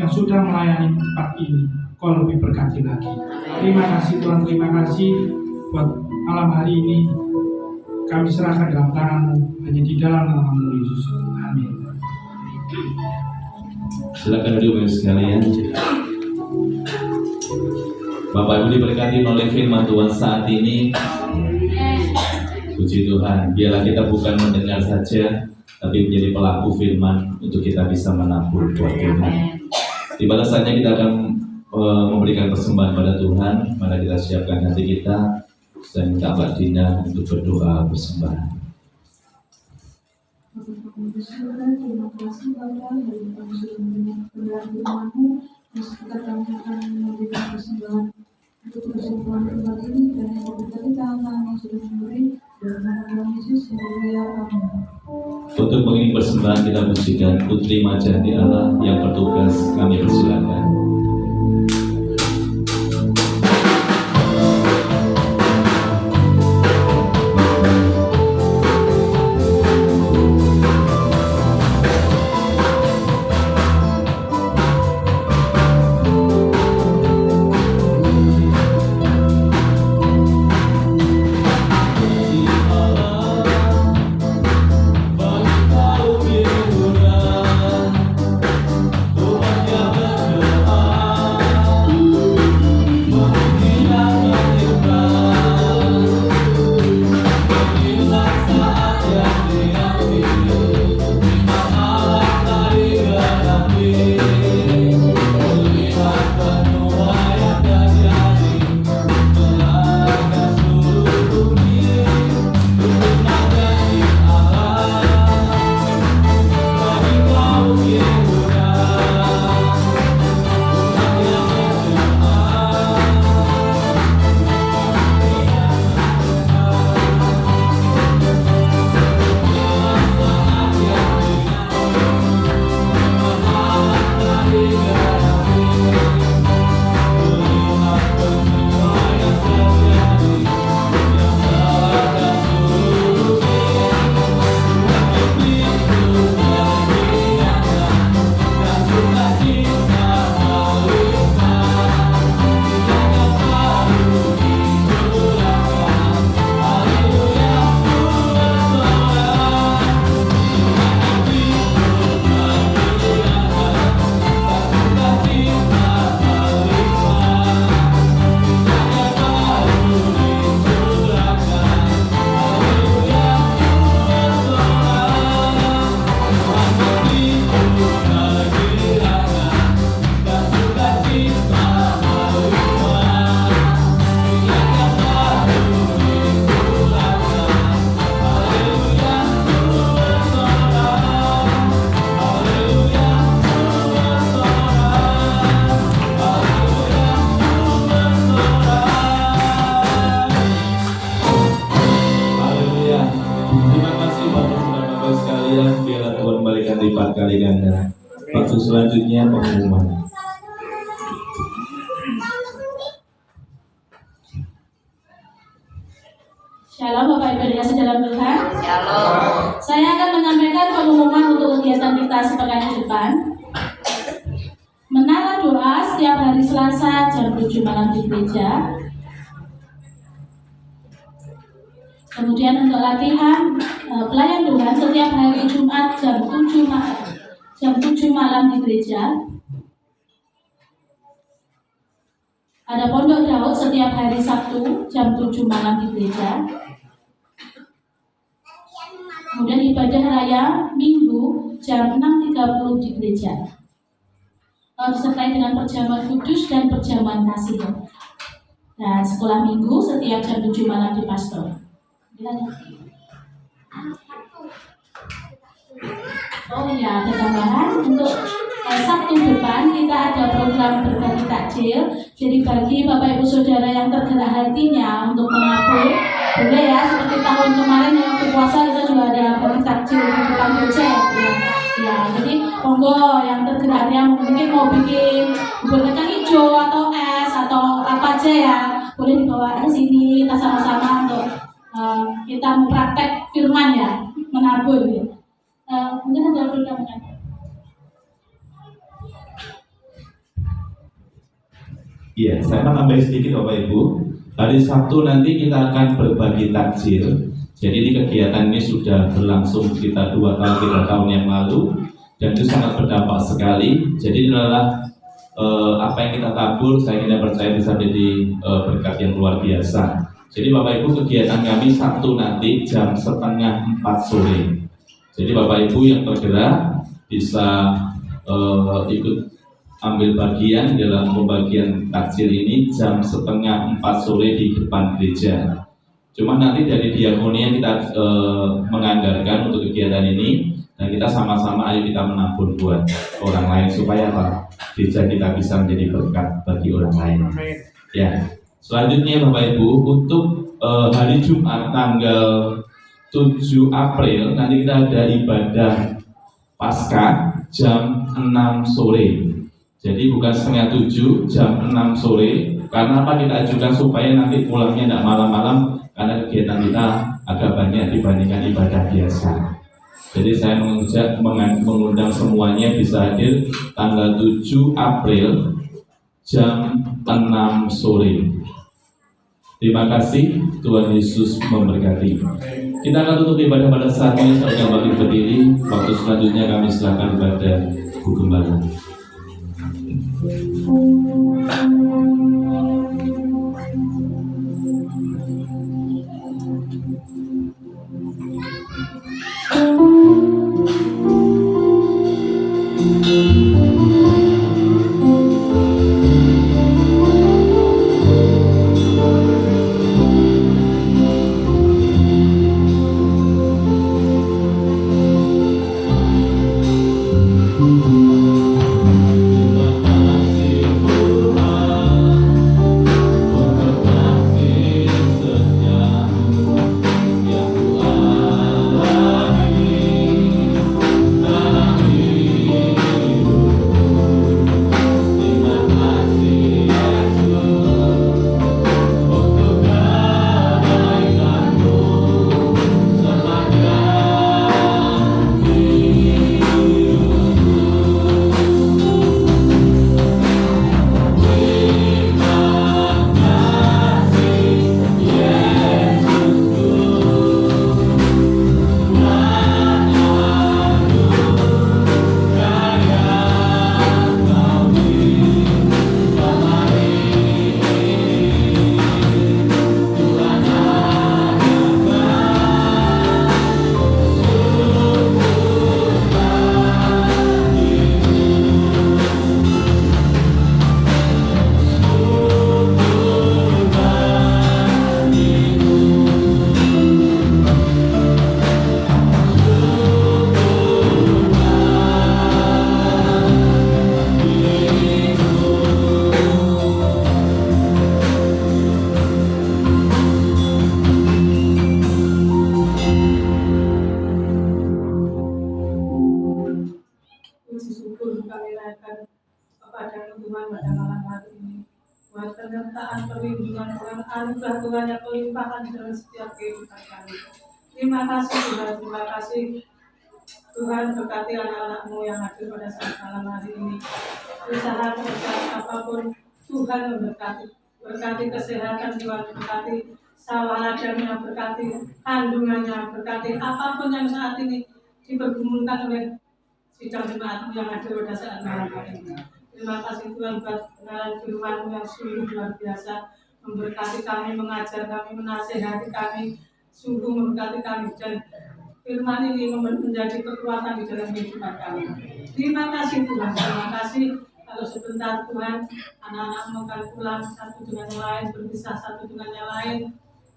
yang sudah melayani tempat ini, Kau lebih berkati lagi. Terima kasih Tuhan, terima kasih buat malam hari ini. Kami serahkan dalam tangan-Mu, hanya di dalam nama-Mu Yesus. Amin. Silakan duduk Bapak sekalian. Bapak Ibu diberkati oleh firman Tuhan saat ini. Puji Tuhan, biarlah kita bukan mendengar saja, tapi menjadi pelaku firman untuk kita bisa menabur buat Tuhan. Di mana saatnya kita akan memberikan persembahan pada Tuhan. Mari kita siapkan hati kita. Saya minta Mbak Dina untuk berdoa persembahan. Terima kasih Bapak, hari kami sudah mendengar firman-Mu. Kita kami akan memberikan persembahan untuk persembahan tempat ini, dan yang berkati tangan yang sudah memberi dalam nama Tuhan Yesus yang mulia. Amin. Untuk mengirim persembahan kita pujikan Putri Majati Allah yang bertugas, kami persilakan. Waktu selanjutnya pengumuman. Shalom Bapak Ibu yang kasih dalam Tuhan. Shalom. Saya akan menyampaikan pengumuman untuk kegiatan kita sepekan depan. Menara doa setiap hari Selasa jam 7 malam di gereja. Kemudian untuk latihan pelayan Tuhan setiap hari Jumat jam 7 malam di gereja. Ada pondok Daud setiap hari Sabtu jam 7 malam di gereja. Kemudian ibadah raya Minggu jam 6.30 di gereja. Disertai dengan perjamuan kudus dan perjamuan kasih. Dan sekolah minggu setiap jam 7 malam di pastor. Oh iya, ada tambahan untuk Sabtu depan kita ada program berbagi takjil. Jadi bagi Bapak Ibu Saudara yang tergerak hatinya untuk menabur, boleh ya, seperti tahun kemarin yang waktu puasa kita juga ada berbagi takjil di depan gereja ya. Ya, jadi monggo yang tergerak hatinya mungkin mau bikin bubur kacang hijau atau es atau apa aja ya, boleh dibawa ke sini kita sama-sama untuk kita mempraktek firman ya, menabur ya. Mungkin ada program kan? Iya, saya mau tambahin sedikit Bapak Ibu. Hari Sabtu nanti kita akan berbagi takjil. Jadi di kegiatan ini sudah berlangsung sekitar 2 tahun 3 tahun yang lalu dan itu sangat berdampak sekali. Jadi ini adalah apa yang kita tabur, saya tidak percaya bisa jadi berkat yang luar biasa. Jadi Bapak Ibu, kegiatan kami Sabtu nanti jam 3:30 sore. Jadi Bapak Ibu yang tergerak bisa ikut ambil bagian dalam pembagian takjil ini jam 3:30 sore di depan gereja. Cuma nanti dari diakoni yang kita menganggarkan untuk kegiatan ini dan kita sama-sama ayo kita menabur buat orang lain supaya apa? Gereja kita bisa menjadi berkat bagi orang lain. Ya. Selanjutnya Bapak Ibu, untuk hari Jumat tanggal 7 April nanti kita ada ibadah Paskah jam 6 sore. Jadi bukan 6:30, jam 6 sore. Karena apa kita ajukan supaya nanti pulangnya tidak malam-malam karena kegiatan kita agak banyak dibandingkan ibadah biasa. Jadi saya mengundang semuanya bisa hadir tanggal 7 April jam 6 sore. Terima kasih, Tuhan Yesus memberkati. Kita akan tutup ibadah pada saat ini sampai kembali berdiri. Waktu selanjutnya kami silakan kepada Bu Gembala. Anugerah Tuhan yang melimpahkan dalam setiap kehidupan kami. Terima kasih Tuhan, terima kasih Tuhan, berkati anak-anak-Mu yang hadir pada saat malam hari ini. Usaha pekerjaan apapun Tuhan memberkati, berkati kesehatan Tuhan, berkati sawah ladangnya, berkati kandungannya, berkati apapun yang saat ini dipergumulkan oleh sidang jemaat yang hadir pada saat malam hari ini. Terima kasih Tuhan buat kebenaran firman-Mu yang sungguh luar biasa, memberkati kami, mengajar kami, menasehati kami, sungguh memberkati kami, dan firman ini menjadi kekuatan di dalam kehidupan kami. Terima kasih Tuhan, terima kasih Kalau sebentar Tuhan, anak-anakmu akan pulang satu dengan yang lain, berpisah satu dengan yang lain.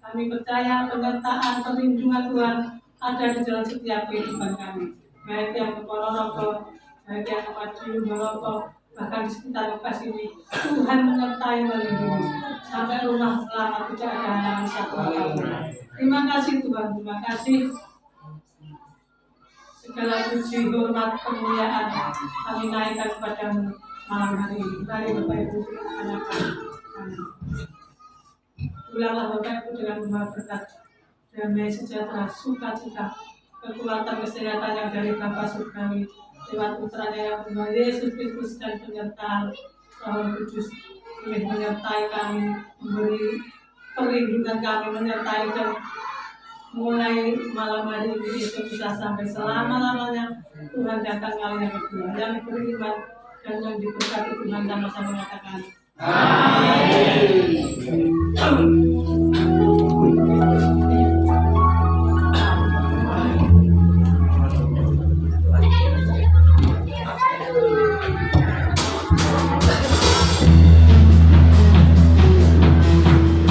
Kami percaya penyertaan, perlindungan Tuhan ada di dalam setiap kehidupan kami. Baik yang ke Ponorogo, baik yang ke Madiun, Moroko, bahkan di sekitar lokasi ini, Tuhan menyertai melindungi sampai rumah selamat tidak ada halangan satu apapun. Terima kasih Tuhan, terima kasih. Segala puji, hormat, kemuliaan kami naikkan kepadamu malam hari ini. Mari Bapak Ibu anak-anak. Ulanglah Bapak Ibu dengan rumah berkat, damai sejahtera, sukacita, kekuatan kesehatan yang dari Bapa Surgawi lewat putranya yang Tuhan Yesus Kristus dan penyertaan Roh Kudus boleh menyertai kami, memberi perlindungan kami, menyertai dan mulai malam hari ini itu bisa sampai selama-lamanya. Tuhan datang kali yang kedua, yang beriman dan yang diberkati Tuhan sama-sama mengatakan Amin.